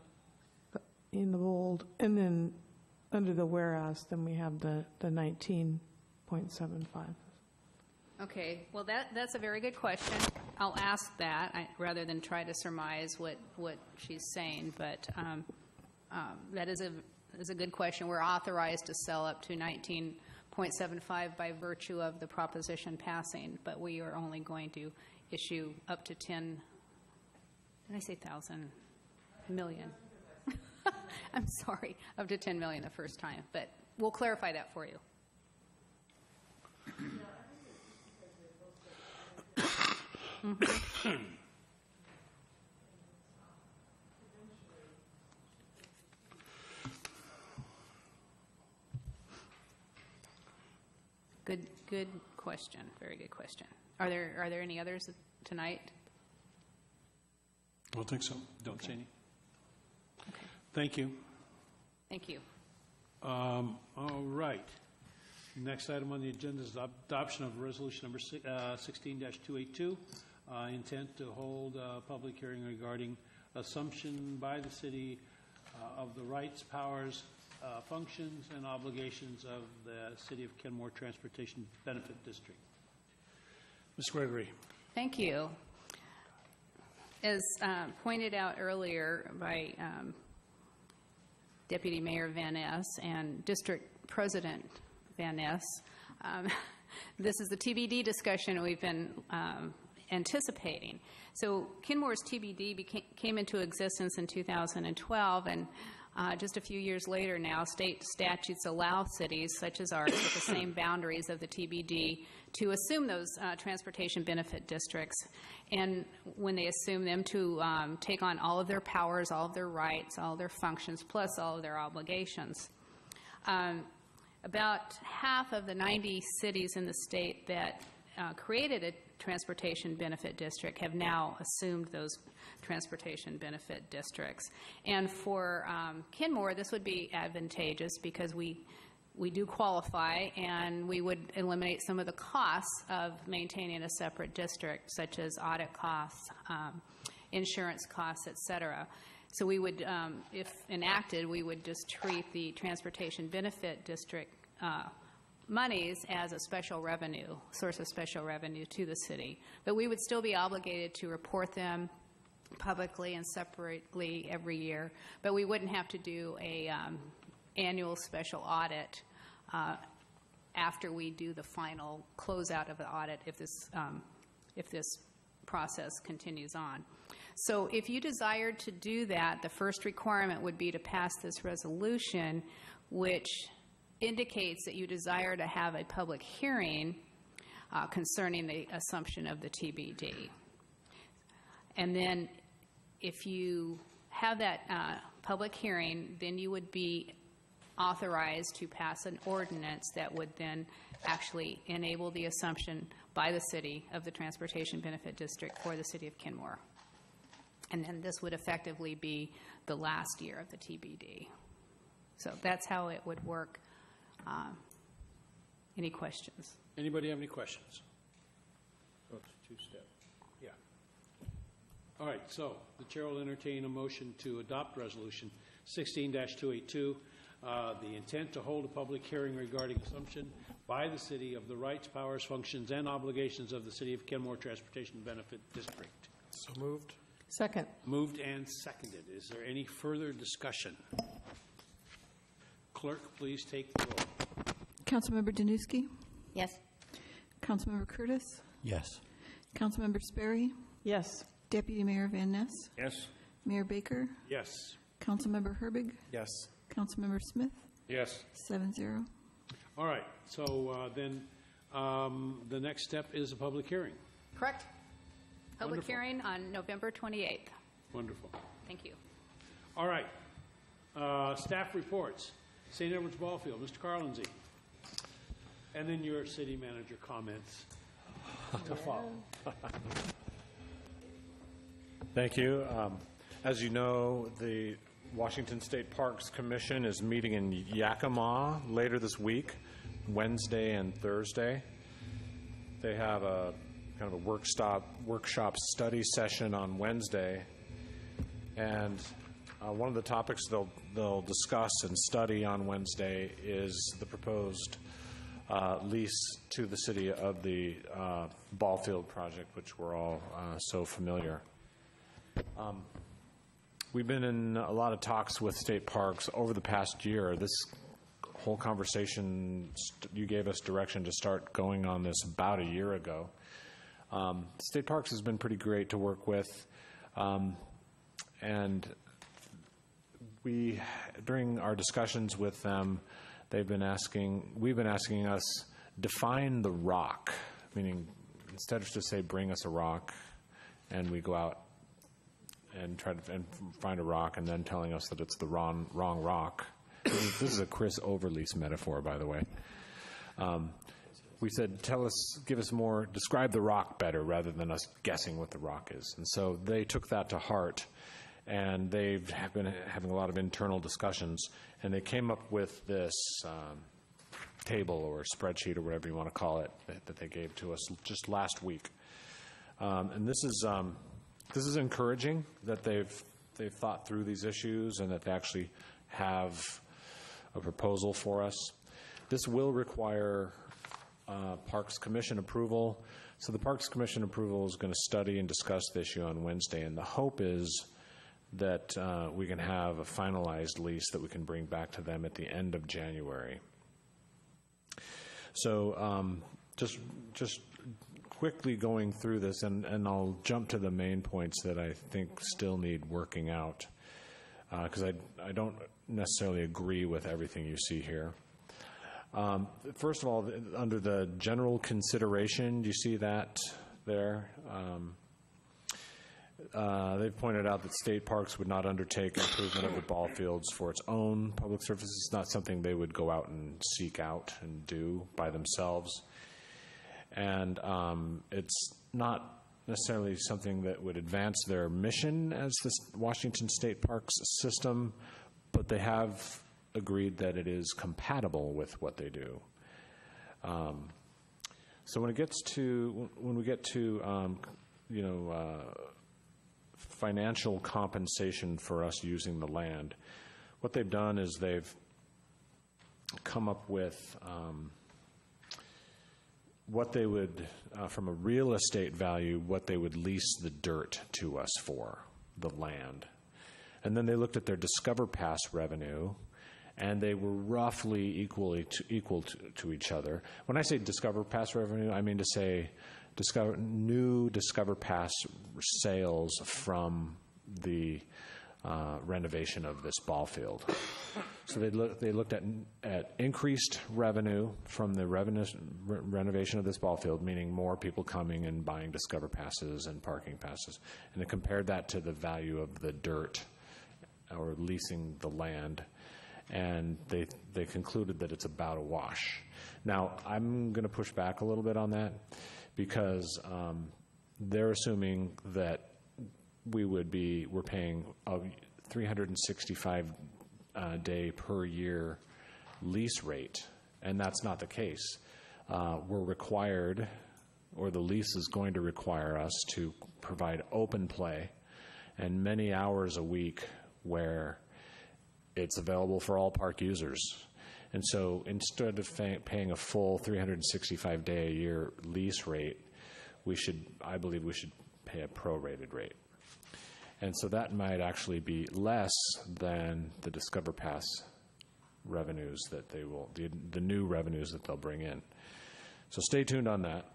in the bold, and then under the whereas, then we have the 19.75. Okay, well, that's a very good question. I'll ask that rather than try to surmise what she's saying, but that is a good question. We're authorized to sell up to 19.75 by virtue of the proposition passing, but we are only going to issue up to 10, did I say 1,000? Million. I'm sorry, up to 10 million the first time, but we'll clarify that for you. Good question. Very good question. Are there any others tonight? I don't think so. Don't see any. Okay. Thank you. Thank you. All right. Next item on the agenda is adoption of resolution number 16-282, intent to hold a public hearing regarding assumption by the city of the rights, powers, functions, and obligations of the City of Kenmore Transportation Benefit District. Ms. Gregory. Thank you. As pointed out earlier by Deputy Mayor Van Ness and District President Van Ness, this is the TBD discussion we've been anticipating. So Kenmore's TBD came into existence in 2012, and just a few years later now, state statutes allow cities such as ours with the same boundaries of the TBD to assume those transportation benefit districts, and when they assume them, to take on all of their powers, all of their rights, all of their functions, plus all of their obligations. About half of the 90 cities in the state that created a transportation benefit district have now assumed those transportation benefit districts. And for Kenmore, this would be advantageous because we do qualify, and we would eliminate some of the costs of maintaining a separate district, such as audit costs, insurance costs, et cetera. So we would, if enacted, we would just treat the transportation benefit district monies as a special revenue, source of special revenue to the city. But we would still be obligated to report them publicly and separately every year, but we wouldn't have to do a annual special audit after we do the final closeout of the audit if this process continues on. So if you desired to do that, the first requirement would be to pass this resolution, which indicates that you desire to have a public hearing concerning the assumption of the TBD. And then if you have that public hearing, then you would be authorized to pass an ordinance that would then actually enable the assumption by the city of the Transportation Benefit District for the City of Kenmore. And then this would effectively be the last year of the TBD. So that's how it would work. Any questions? Anybody have any questions? Oh, it's two-step. Yeah. All right, so the chair will entertain a motion to adopt resolution 16-282, the intent to hold a public hearing regarding assumption by the city of the rights, powers, functions, and obligations of the City of Kenmore Transportation Benefit District. So moved. Second. Moved and seconded. Is there any further discussion? Clerk, please take the roll. Councilmember Danuski? Yes. Councilmember Curtis? Yes. Councilmember Sperry? Yes. Deputy Mayor Van Ness? Yes. Mayor Baker? Yes. Councilmember Herbig? Yes. Councilmember Smith? Yes. 7-0. All right, so then the next step is a public hearing. Correct. Public Wonderful. hearing on November 28th. Wonderful. Thank you. All right. Staff reports. St. Edward's Ballfield, Mr. Carlinzy. And then your city manager comments to follow. Thank you. As you know, the Washington State Parks Commission is meeting in Yakima later this week, Wednesday and Thursday. They have a kind of a workshop study session on Wednesday, and one of the topics they'll discuss and study on Wednesday is the proposed lease to the city of the ball field project, which we're all so familiar. We've been in a lot of talks with state parks over the past year. This whole conversation, you gave us direction to start going on this about a year ago. State parks has been pretty great to work with, and during our discussions with them, we've been asking us define the rock, meaning instead of just say bring us a rock, and we go out and try to find a rock, and then telling us that it's the wrong rock. This is a Chris Overlease metaphor, by the way. We said, give us more, describe the rock better rather than us guessing what the rock is. And so they took that to heart, and they've been having a lot of internal discussions, and they came up with this table or spreadsheet or whatever you want to call it that they gave to us just last week. And this is encouraging that they've thought through these issues and that they actually have a proposal for us. This will require Parks Commission approval. So the Parks Commission approval is going to study and discuss the issue on Wednesday, and the hope is that we can have a finalized lease that we can bring back to them at the end of January. So just quickly going through this, and I'll jump to the main points that I think still need working out, because I don't necessarily agree with everything you see here. First of all, under the general consideration, do you see that there? They've pointed out that state parks would not undertake improvement of the ball fields for its own public services. It's not something they would go out and seek out and do by themselves. And it's not necessarily something that would advance their mission as the Washington State Parks system, but they have agreed that it is compatible with what they do. So when we get to financial compensation for us using the land, what they've done is they've come up with what they would, from a real estate value, what they would lease the dirt to us for, the land. And then they looked at their Discover Pass revenue, and they were roughly equal to each other. When I say Discover Pass revenue, I mean to say new Discover Pass sales from the renovation of this ball field. So they looked at increased revenue from the renovation of this ball field, meaning more people coming and buying Discover Passes and parking passes, and they compared that to the value of the dirt or leasing the land, and they concluded that it's about a wash. Now, I'm going to push back a little bit on that because they're assuming that we're paying a 365 day per year lease rate, and that's not the case. We're required, or the lease is going to require us to provide open play and many hours a week where it's available for all park users. And so instead of paying a full 365 day a year lease rate, I believe we should pay a prorated rate. And so that might actually be less than the Discover Pass revenues that the new revenues that they'll bring in. So stay tuned on that.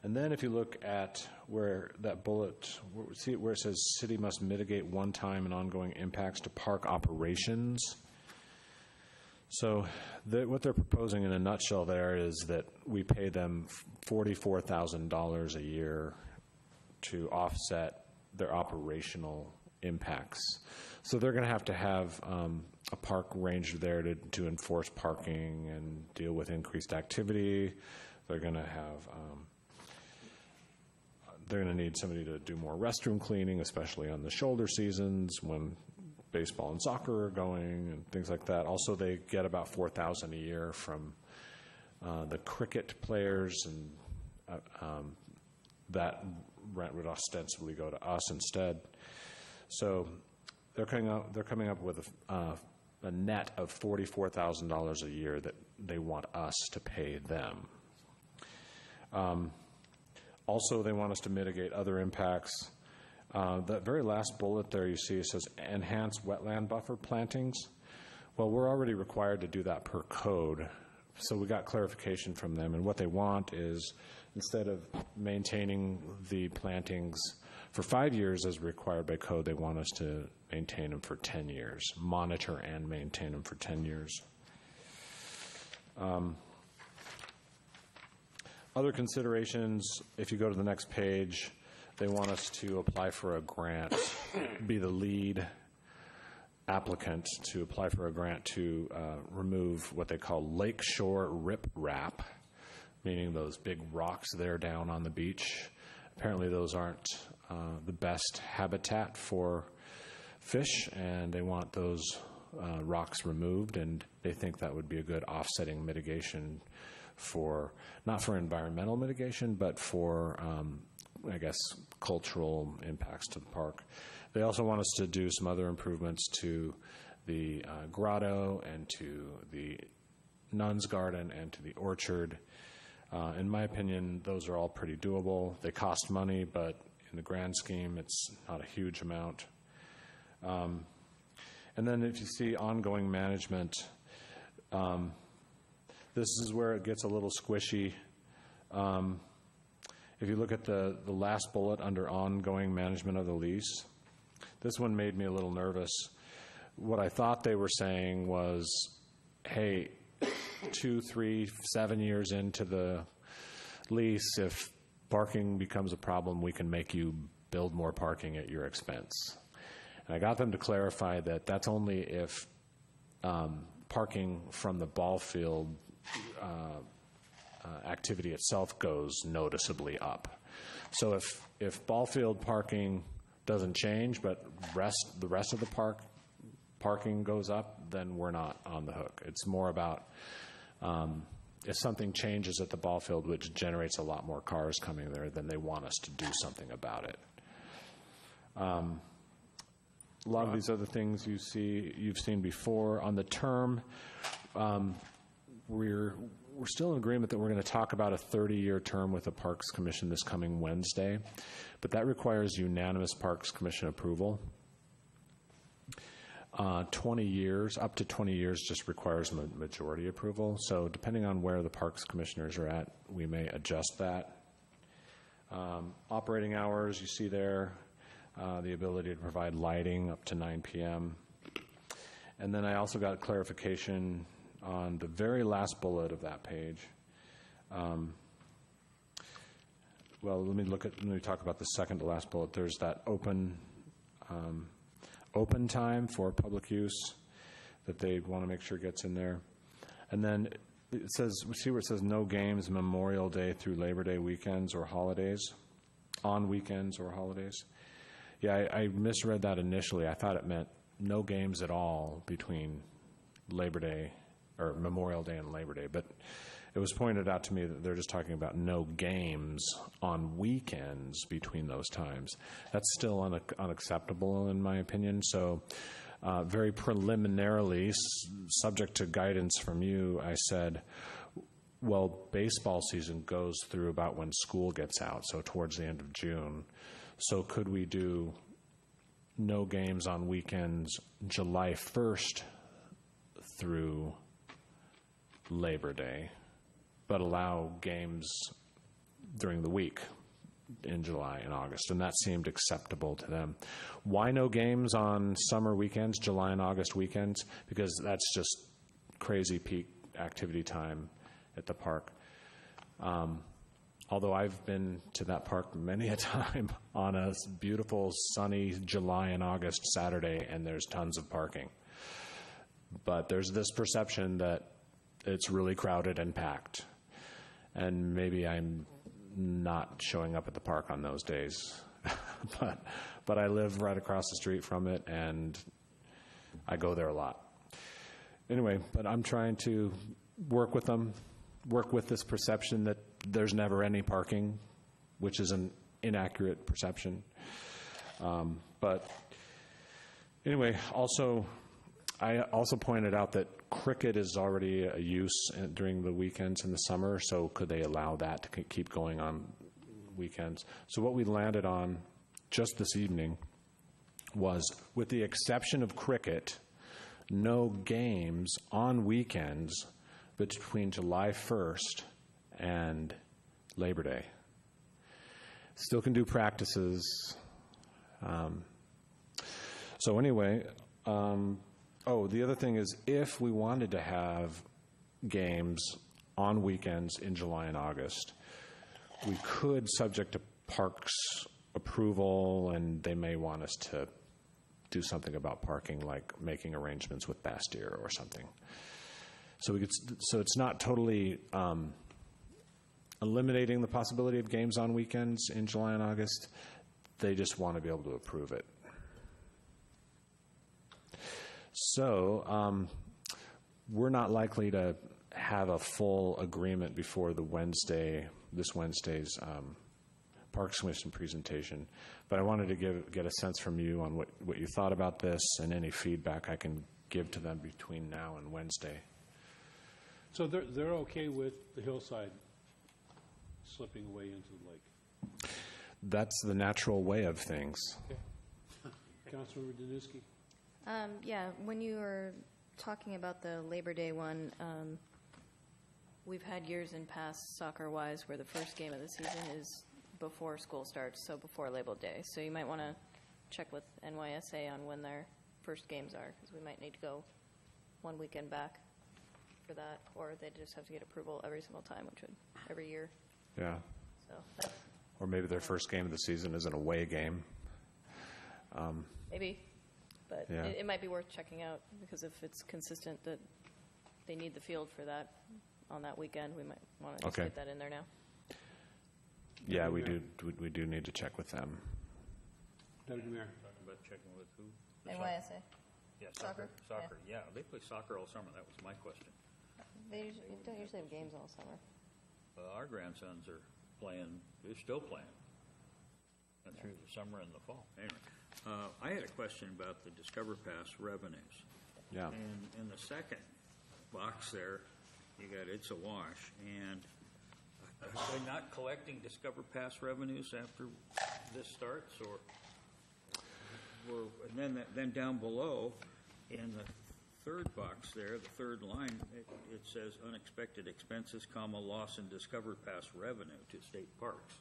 And then if you look at where that bullet, see where it says city must mitigate one-time and ongoing impacts to park operations. So what they're proposing in a nutshell there is that we pay them $44,000 a year to offset their operational impacts. So they're going to have a park ranger there to enforce parking and deal with increased activity. They're going to need somebody to do more restroom cleaning, especially on the shoulder seasons when baseball and soccer are going and things like that. Also, they get about $4,000 a year from the cricket players, and that rent would ostensibly go to us instead. So they're coming up with a net of $44,000 a year that they want us to pay them. Also, they want us to mitigate other impacts. The very last bullet there you see, it says enhance wetland buffer plantings. Well, we're already required to do that per code, so we got clarification from them, and what they want is, instead of maintaining the plantings for 5 years as required by code, they want us to maintain them for 10 years, monitor and maintain them for 10 years. Other considerations, if you go to the next page, they want us to apply for a grant, be the lead applicant to apply for a grant to remove what they call lakeshore riprap, meaning those big rocks there down on the beach. Apparently those aren't the best habitat for fish, and they want those rocks removed, and they think that would be a good offsetting mitigation for, not for environmental mitigation, but for, I guess, cultural impacts to the park. They also want us to do some other improvements to the grotto and to the Nuns Garden and to the orchard. In my opinion, those are all pretty doable. They cost money, but in the grand scheme, it's not a huge amount. And then if you see ongoing management, this is where it gets a little squishy. If you look at the last bullet under ongoing management of the lease, this one made me a little nervous. What I thought they were saying was, hey, 2, 3, 7 years into the lease, if parking becomes a problem, we can make you build more parking at your expense. And I got them to clarify that that's only if parking from the ball field activity itself goes noticeably up. So if ball field parking doesn't change, but the rest of the parking goes up, then we're not on the hook. It's more about if something changes at the ball field, which generates a lot more cars coming there, then they want us to do something about it. A lot of these other things you've seen before. On the term, we're still in agreement that we're going to talk about a 30-year term with the Parks Commission this coming Wednesday, but that requires unanimous Parks Commission approval. 20 years, up to 20 years, just requires majority approval. So depending on where the Parks Commissioners are at, we may adjust that. Operating hours, you see there, the ability to provide lighting up to 9 p.m. And then I also got clarification on the very last bullet of that page. Well, let me talk about the second to last bullet. There's that open time for public use that they want to make sure gets in there. And then it says, see where it says no games Memorial Day through Labor Day weekends or holidays, on weekends or holidays. Yeah, I misread that initially. I thought it meant no games at all between Labor Day or Memorial Day and Labor Day, but it was pointed out to me that they're just talking about no games on weekends between those times. That's still unacceptable in my opinion. So very preliminarily, subject to guidance from you, I said, well, baseball season goes through about when school gets out, so towards the end of June. So could we do no games on weekends July 1st through Labor Day, but allow games during the week in July and August? And that seemed acceptable to them. Why no games on summer weekends, July and August weekends? Because that's just crazy peak activity time at the park. Although I've been to that park many a time on a beautiful sunny July and August Saturday, and there's tons of parking. But there's this perception that it's really crowded and packed. And maybe I'm not showing up at the park on those days. but I live right across the street from it, and I go there a lot. Anyway, but I'm trying to work with them, work with this perception that there's never any parking, which is an inaccurate perception. But anyway, also I also pointed out that cricket is already a use during the weekends in the summer, so could they allow that to keep going on weekends? So what we landed on just this evening was, with the exception of cricket, no games on weekends between July 1st and Labor Day. Still can do practices. So anyway, the other thing is, if we wanted to have games on weekends in July and August, we could, subject to Parks approval, and they may want us to do something about parking, like making arrangements with Bastyr or something. So it's not totally eliminating the possibility of games on weekends in July and August. They just want to be able to approve it. So we're not likely to have a full agreement before this Wednesday's Parks Commission presentation, but I wanted to get a sense from you on what you thought about this and any feedback I can give to them between now and Wednesday. So they're okay with the hillside slipping away into the lake? That's the natural way of things. Okay. Councilmember Danuski? Yeah, when you were talking about the Labor Day one, we've had years in past soccer-wise where the first game of the season is before school starts, so before Labor Day. So you might want to check with NYSA on when their first games are, because we might need to go one weekend back for that, or they just have to get approval every single time, which would every year. Yeah. So that's Or maybe their first game of the season is an away game. maybe, but Yeah. it might be worth checking out, because if it's consistent that they need the field for that on that weekend, we might want to just Okay. get that in there now. Yeah, we do need to check with them. Deputy Mayor? Talking about checking with who? The NYSA. Yeah, Soccer? Soccer, yeah. They play soccer all summer. That was my question. They don't usually have games all summer. Our grandsons are playing, they're still playing. And through the summer and the fall. Anyway, I had a question about the Discover Pass revenues. Yeah. And in the second box there, you got It's a Wash. And are they not collecting Discover Pass revenues after this starts? And then down below, in the third box there, the third line, it says unexpected expenses, loss in Discover Pass revenue to state parks.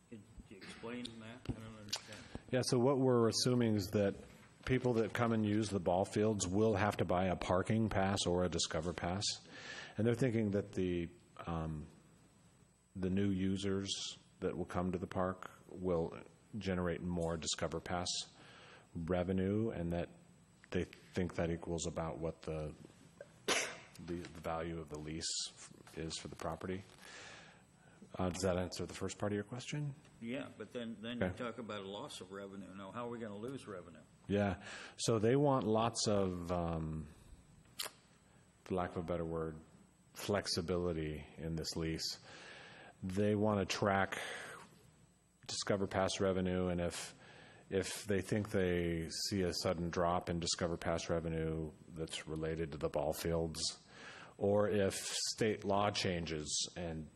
Can you explain that? I don't understand. Yeah, so what we're assuming is that people that come and use the ball fields will have to buy a parking pass or a Discover Pass. And they're thinking that the new users that will come to the park will generate more Discover Pass revenue, and that they think that equals about what the value of the lease is for the property. Does that answer the first part of your question? Yeah, but then Okay. you talk about a loss of revenue. Now, how are we going to lose revenue? Yeah, so they want lots of, for lack of a better word, flexibility in this lease. They want to track Discover Pass revenue, and if they think they see a sudden drop in Discover Pass revenue that's related to the ball fields, or if state law changes and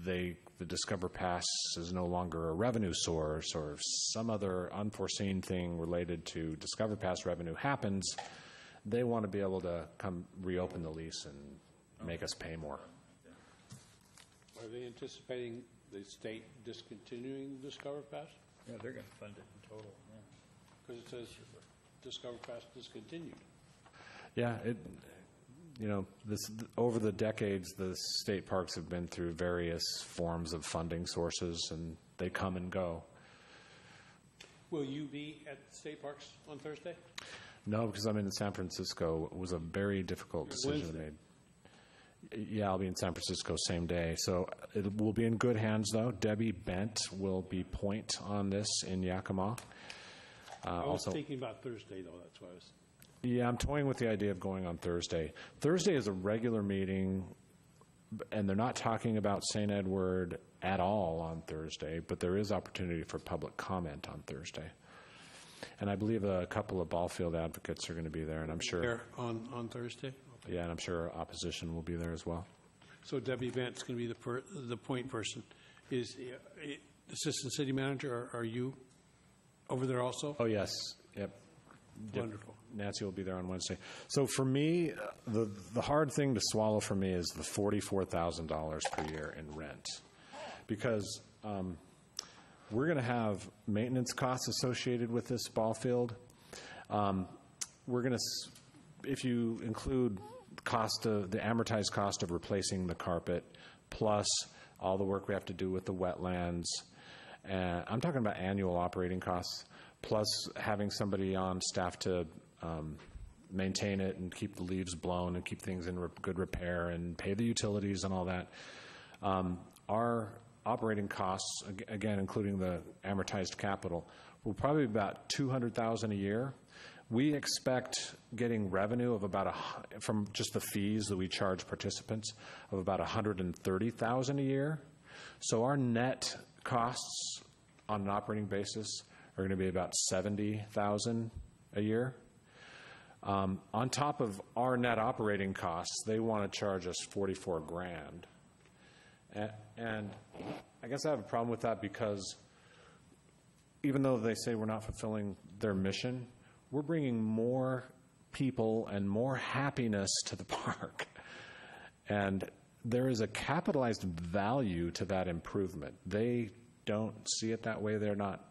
the Discover Pass is no longer a revenue source, or if some other unforeseen thing related to Discover Pass revenue happens, they want to be able to come reopen the lease and make us pay more. Are they anticipating the state discontinuing Discover Pass? Yeah, they're going to fund it in total. Because it says Discover Pass discontinued. Yeah, over the decades, the state parks have been through various forms of funding sources, and they come and go. Will you be at state parks on Thursday? No, because I'm in San Francisco. It was a very difficult decision to Wednesday. make. Yeah, I'll be in San Francisco same day. So it will be in good hands, though. Debbie Bent will be point on this in Yakima. I was thinking about Thursday, though. That's why I was... Yeah, I'm toying with the idea of going on Thursday. Thursday is a regular meeting, and they're not talking about St. Edward at all on Thursday, but there is opportunity for public comment on Thursday. And I believe a couple of ball field advocates are going to be there, and I'm sure. There on Thursday? Yeah, and I'm sure opposition will be there as well. So Debbie Vance going to be the point person. Is Assistant City Manager, are you over there also? Oh, yes. Yep. Wonderful. Nancy will be there on Wednesday. So for me, the hard thing to swallow for me is the $44,000 per year in rent. Because we're going to have maintenance costs associated with this ball field. We're going to, if you include the amortized cost of replacing the carpet, plus all the work we have to do with the wetlands, and I'm talking about annual operating costs, plus having somebody on staff to maintain it and keep the leaves blown and keep things in good repair and pay the utilities and all that. Our operating costs, again, including the amortized capital, will probably be about $200,000 a year. We expect getting revenue of about from just the fees that we charge participants of about $130,000 a year. So our net costs on an operating basis are going to be about $70,000 a year. On top of our net operating costs, they want to charge us $44,000. And I guess I have a problem with that because even though they say we're not fulfilling their mission, we're bringing more people and more happiness to the park. And there is a capitalized value to that improvement. They don't see it that way. They're not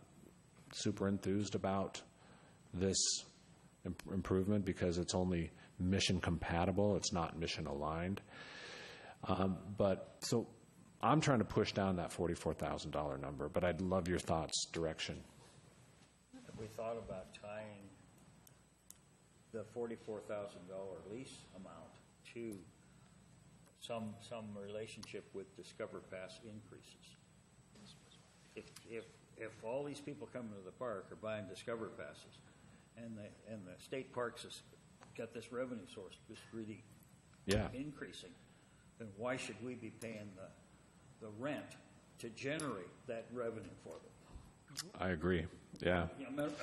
super enthused about this improvement because it's only mission compatible. It's not mission aligned. But so I'm trying to push down that $44,000 number, but I'd love your thoughts, direction. Have we thought about tying the $44,000 lease amount to some relationship with Discover Pass increases? If all these people coming to the park are buying Discover Passes, and the state parks has got this revenue source just really increasing, then why should we be paying the rent to generate that revenue for them? I agree. Yeah.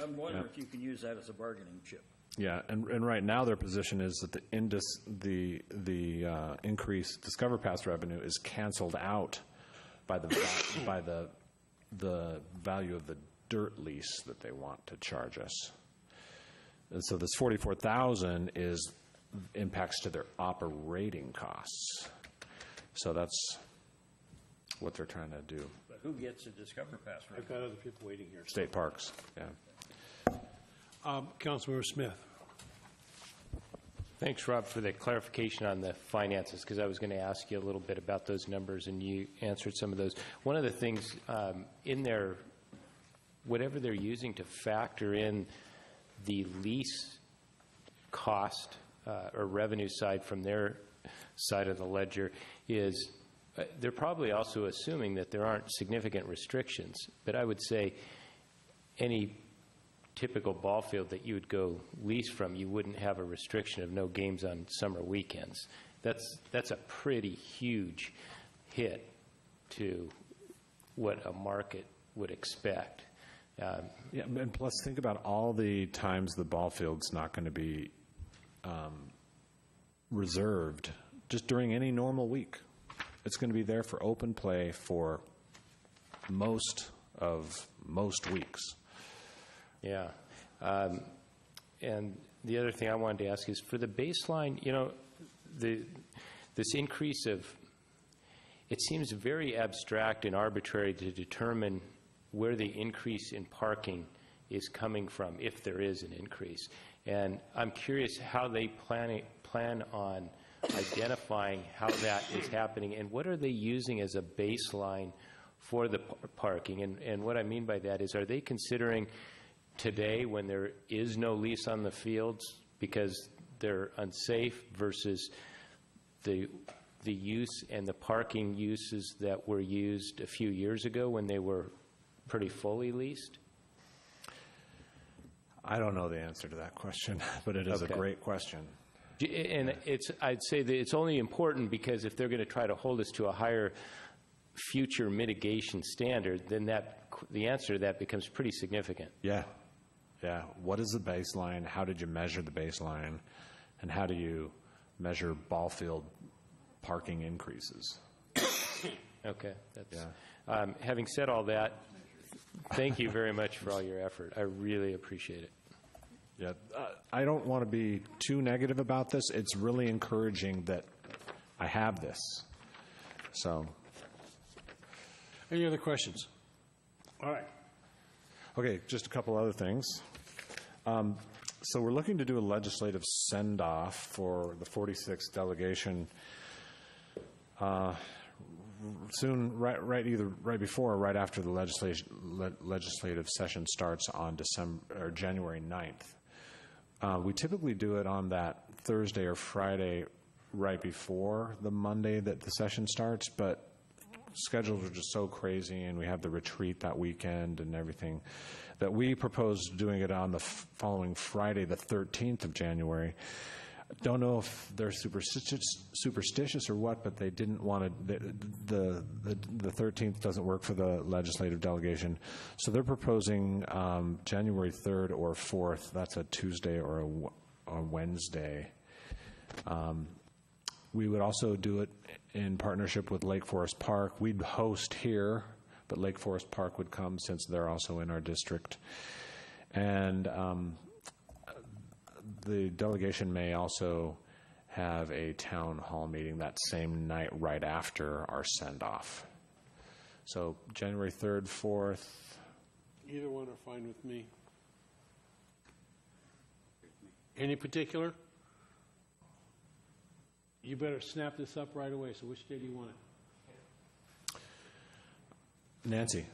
I'm wondering if you can use that as a bargaining chip. Yeah, and right now their position is that the increased Discover Pass revenue is canceled out by the value of the dirt lease that they want to charge us. And so this $44,000 is impacts to their operating costs. So that's what they're trying to do. But who gets a Discover Pass? I've got other people waiting here. State parks, yeah. Councilmember Smith. Thanks, Rob, for the clarification on the finances, because I was going to ask you a little bit about those numbers, and you answered some of those. One of the things in their, whatever they're using to factor in the lease cost or revenue side from their side of the ledger is they're probably also assuming that there aren't significant restrictions. But I would say any typical ball field that you would go lease from, you wouldn't have a restriction of no games on summer weekends. That's a pretty huge hit to what a market would expect. Yeah, and plus think about all the times the ball field's not going to be reserved just during any normal week. It's going to be there for open play for most weeks. Yeah. And the other thing I wanted to ask is for the baseline, this increase of, it seems very abstract and arbitrary to determine where the increase in parking is coming from, if there is an increase. And I'm curious how they plan on identifying how that is happening, and what are they using as a baseline for the parking? And what I mean by that is, are they considering today, when there is no lease on the fields because they're unsafe, versus the use and the parking uses that were used a few years ago when they were pretty fully leased? I don't know the answer to that question, but it is a great question. And I'd say that it's only important because if they're going to try to hold us to a higher future mitigation standard, then the answer to that becomes pretty significant. Yeah, Yeah, what is the baseline? How did you measure the baseline? And how do you measure ball field parking increases? Okay. That's, having said all that, thank you very much for all your effort. I really appreciate it. Yeah, I don't want to be too negative about this. It's really encouraging that I have this. So, any other questions? All right. Okay, just a couple other things. So we're looking to do a legislative send-off for the 46th delegation soon, either right before or right after the legislative session starts on January 9th. We typically do it on that Thursday or Friday right before the Monday that the session starts, but schedules are just so crazy, and we have the retreat that weekend and everything, that we proposed doing it on the following Friday, the 13th of January. Don't know if they're superstitious or what, but they didn't want to. The 13th doesn't work for the legislative delegation, so they're proposing January 3rd or 4th. That's a Tuesday or a Wednesday. We would also do it in partnership with Lake Forest Park. We'd host here, but Lake Forest Park would come since they're also in our district. And the delegation may also have a town hall meeting that same night right after our send-off. So January 3rd, 4th. Either one are fine with me. Any particular? You better snap this up right away. So which day do you want it? Nancy.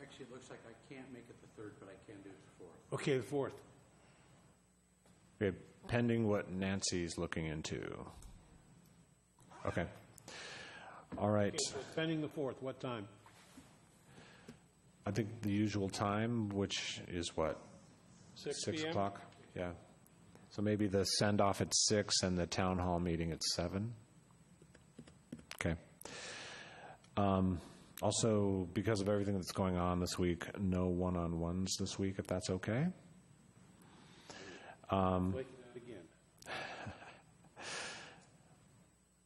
Actually, it looks like I can't make it the 3rd, but I can do it the 4th. Okay, the 4th. Okay, pending what Nancy's looking into. Okay. All right. Okay, so pending the 4th, what time? I think the usual time, which is what? 6 6 p.m.? o'clock? Yeah. So maybe the send-off at 6 and the town hall meeting at 7? Okay. Also, because of everything that's going on this week, no one-on-ones this week, if that's okay. Again.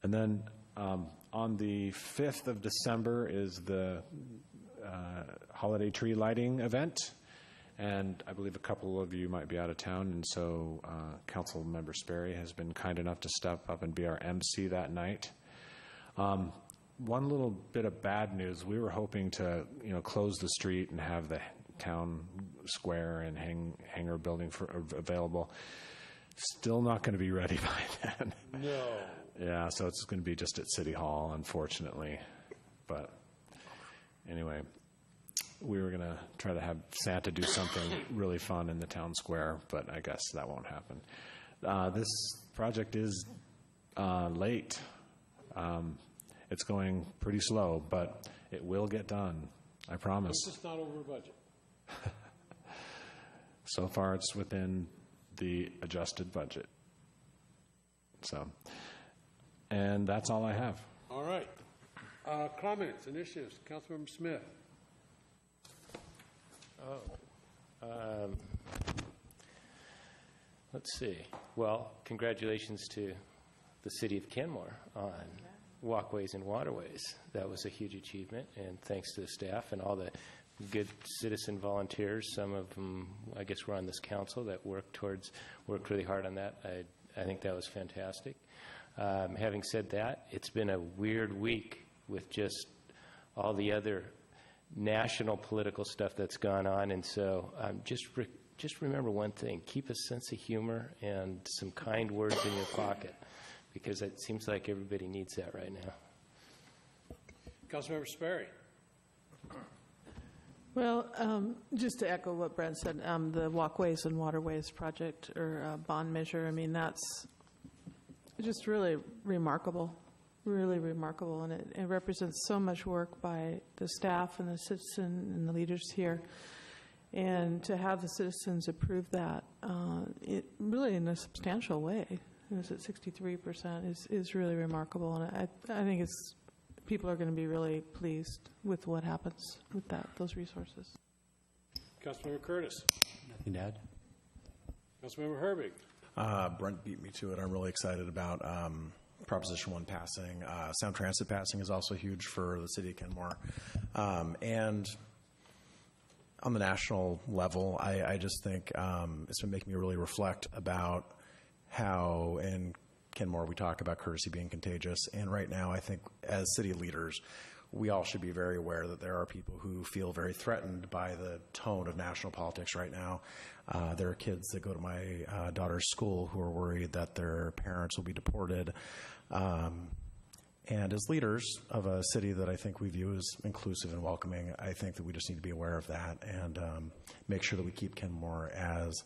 And then on the 5th of December is the holiday tree lighting event, and I believe a couple of you might be out of town, and so Council Member Sperry has been kind enough to step up and be our MC that night. One little bit of bad news: we were hoping to, close the street and have the town square and hangar building available. Still not going to be ready by then. No. Yeah, so it's going to be just at City Hall, unfortunately. But anyway, we were going to try to have Santa do something really fun in the town square, but I guess that won't happen. This project is late. It's going pretty slow, but it will get done. I promise. It's just not over budget. So far, it's within the adjusted budget. So, and that's all I have. All right. Comments, initiatives, Councilmember Smith. Let's see. Well, congratulations to the city of Kenmore on walkways and waterways. That was a huge achievement, and thanks to the staff and all the good citizen volunteers. Some of them, I guess, were on this council that worked really hard on that. I think that was fantastic. Having said that, it's been a weird week with just all the other national political stuff that's gone on, and so just remember one thing: keep a sense of humor and some kind words in your pocket, because it seems like everybody needs that right now. Councilmember Sperry. Well, just to echo what Brent said, the Walkways and Waterways project or bond measure, I mean, that's just really remarkable, and it represents so much work by the staff and the citizen and the leaders here. And to have the citizens approve that, it really in a substantial way, is at 63% is really remarkable, and I think people are going to be really pleased with what happens with those resources. Councilmember Curtis. Nothing to add. Councilmember Herbig. Brent beat me to it. I'm really excited about Proposition 1 passing. Sound Transit passing is also huge for the city of Kenmore. And on the national level, I just think it's been making me really reflect about how in Kenmore we talk about courtesy being contagious. And right now, I think as city leaders, we all should be very aware that there are people who feel very threatened by the tone of national politics right now. There are kids that go to my daughter's school who are worried that their parents will be deported. And as leaders of a city that I think we view as inclusive and welcoming, I think that we just need to be aware of that and make sure that we keep Kenmore as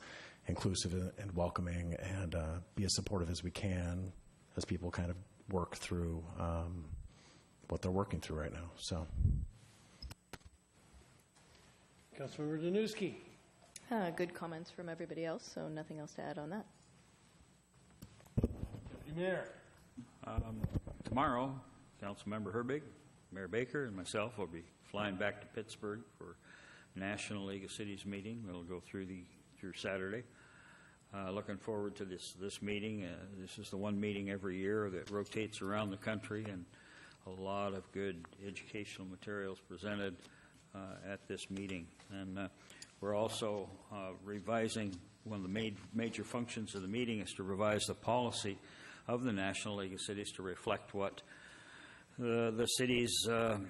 inclusive and welcoming and be as supportive as we can as people kind of work through what they're working through right now. So, Councilmember Danuski. Good comments from everybody else, so nothing else to add on that. Deputy Mayor. Tomorrow, Councilmember Herbig, Mayor Baker, and myself will be flying back to Pittsburgh for National League of Cities meeting. It'll go through Saturday. Looking forward to this meeting. This is the one meeting every year that rotates around the country, and a lot of good educational materials presented at this meeting. And we're also revising one of the major functions of the meeting is to revise the policy of the National League of Cities to reflect what the cities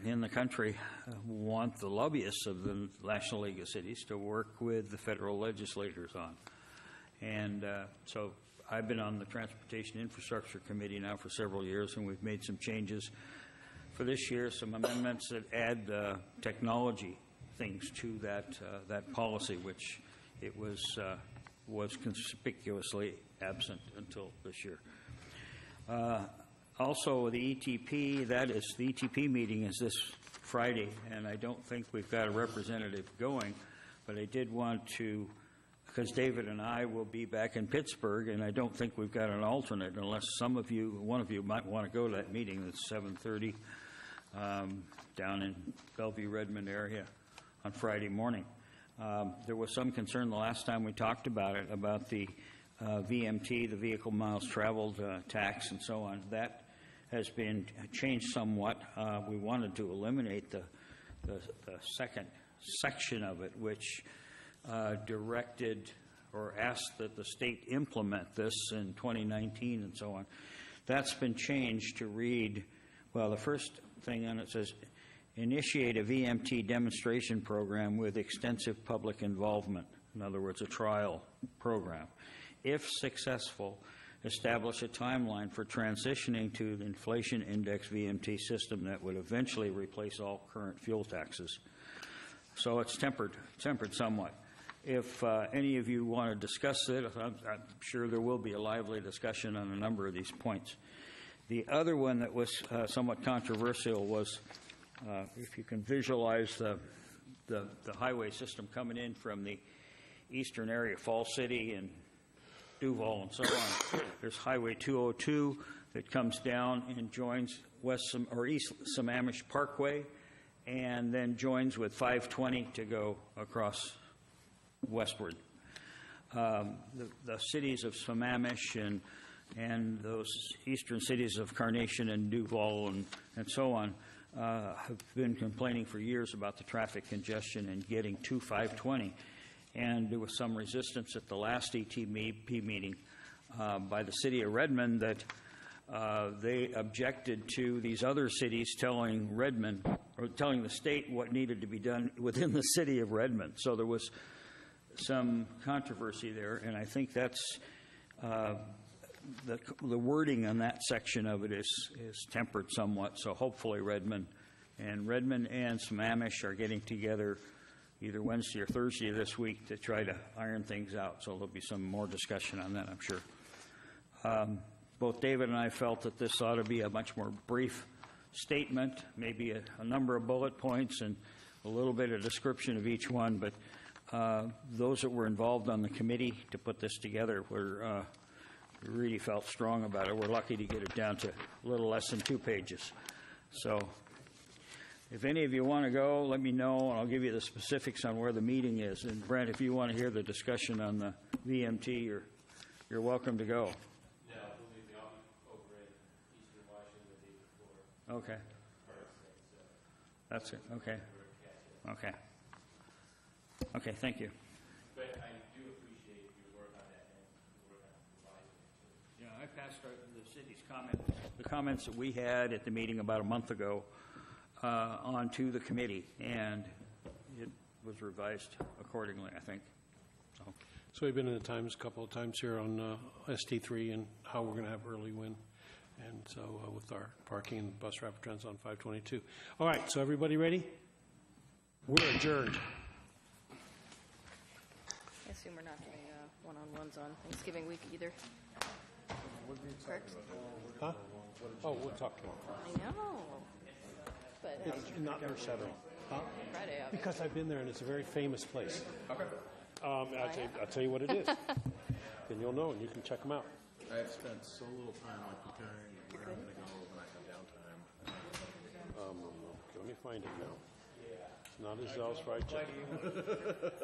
in the country want the lobbyists of the National League of Cities to work with the federal legislators on. And so I've been on the Transportation Infrastructure Committee now for several years, and we've made some changes for this year, some amendments that add technology things to that policy, which it was conspicuously absent until this year. Also, the ETP, the ETP meeting is this Friday, and I don't think we've got a representative going, but I did want to, because David and I will be back in Pittsburgh, and I don't think we've got an alternate unless one of you might want to go to that meeting. That's 7:30 down in Bellevue, Redmond area on Friday morning. There was some concern the last time we talked about it, about the VMT, the Vehicle Miles Traveled tax and so on. That has been changed somewhat. We wanted to eliminate the second section of it, which directed or asked that the state implement this in 2019 and so on. That's been changed to read, well, the first thing on it says, initiate a VMT demonstration program with extensive public involvement. In other words, a trial program. If successful, establish a timeline for transitioning to the inflation index VMT system that would eventually replace all current fuel taxes. So it's tempered somewhat. If any of you want to discuss it, I'm sure there will be a lively discussion on a number of these points. The other one that was somewhat controversial was, if you can visualize the highway system coming in from the eastern area, Fall City and Duval and so on. There's Highway 202 that comes down and joins East Sammamish Parkway, and then joins with 520 to go across westward. The cities of Sammamish and those eastern cities of Carnation and Duval and so on have been complaining for years about the traffic congestion and getting to 520. And there was some resistance at the last ETP meeting by the city of Redmond that they objected to these other cities telling Redmond, or telling the state what needed to be done within the city of Redmond. So there was some controversy there, and I think that's the wording on that section of it is tempered somewhat. So hopefully Redmond and Sammamish are getting together either Wednesday or Thursday this week to try to iron things out. So there'll be some more discussion on that, I'm sure. Both David and I felt that this ought to be a much more brief statement, maybe a number of bullet points and a little bit of description of each one, but those that were involved on the committee to put this together were really felt strong about it. We're lucky to get it down to a little less than 2 pages. So if any of you want to go, let me know, and I'll give you the specifics on where the meeting is. And Brent, if you want to hear the discussion on the VMT, you're welcome to go. No, believe me, I'll be over in Eastern Washington the day before. Okay. That's it. Okay. Okay. Okay, thank you. But I do appreciate your work on that and your work on revising it, too. Yeah, I passed the city's the comments that we had at the meeting about a month ago on to the committee, and it was revised accordingly, I think. So we've been in the Times a couple of times here on ST3 and how we're going to have early win. And so with our parking and bus rapid trends on 522. All right, so everybody ready? We're adjourned. I assume we're not doing one-on-ones on Thanksgiving week either. Correct? Huh? Oh, we'll talk tomorrow. I know. But It's not their setting. Huh? Friday, obviously. Because I've been there and it's a very famous place. Okay. I'll tell you what it is. Then you'll know and you can check them out. I've spent so little time preparing where I'm going to go when I have downtime. Let me find it now. It's not as Zell's fried chicken.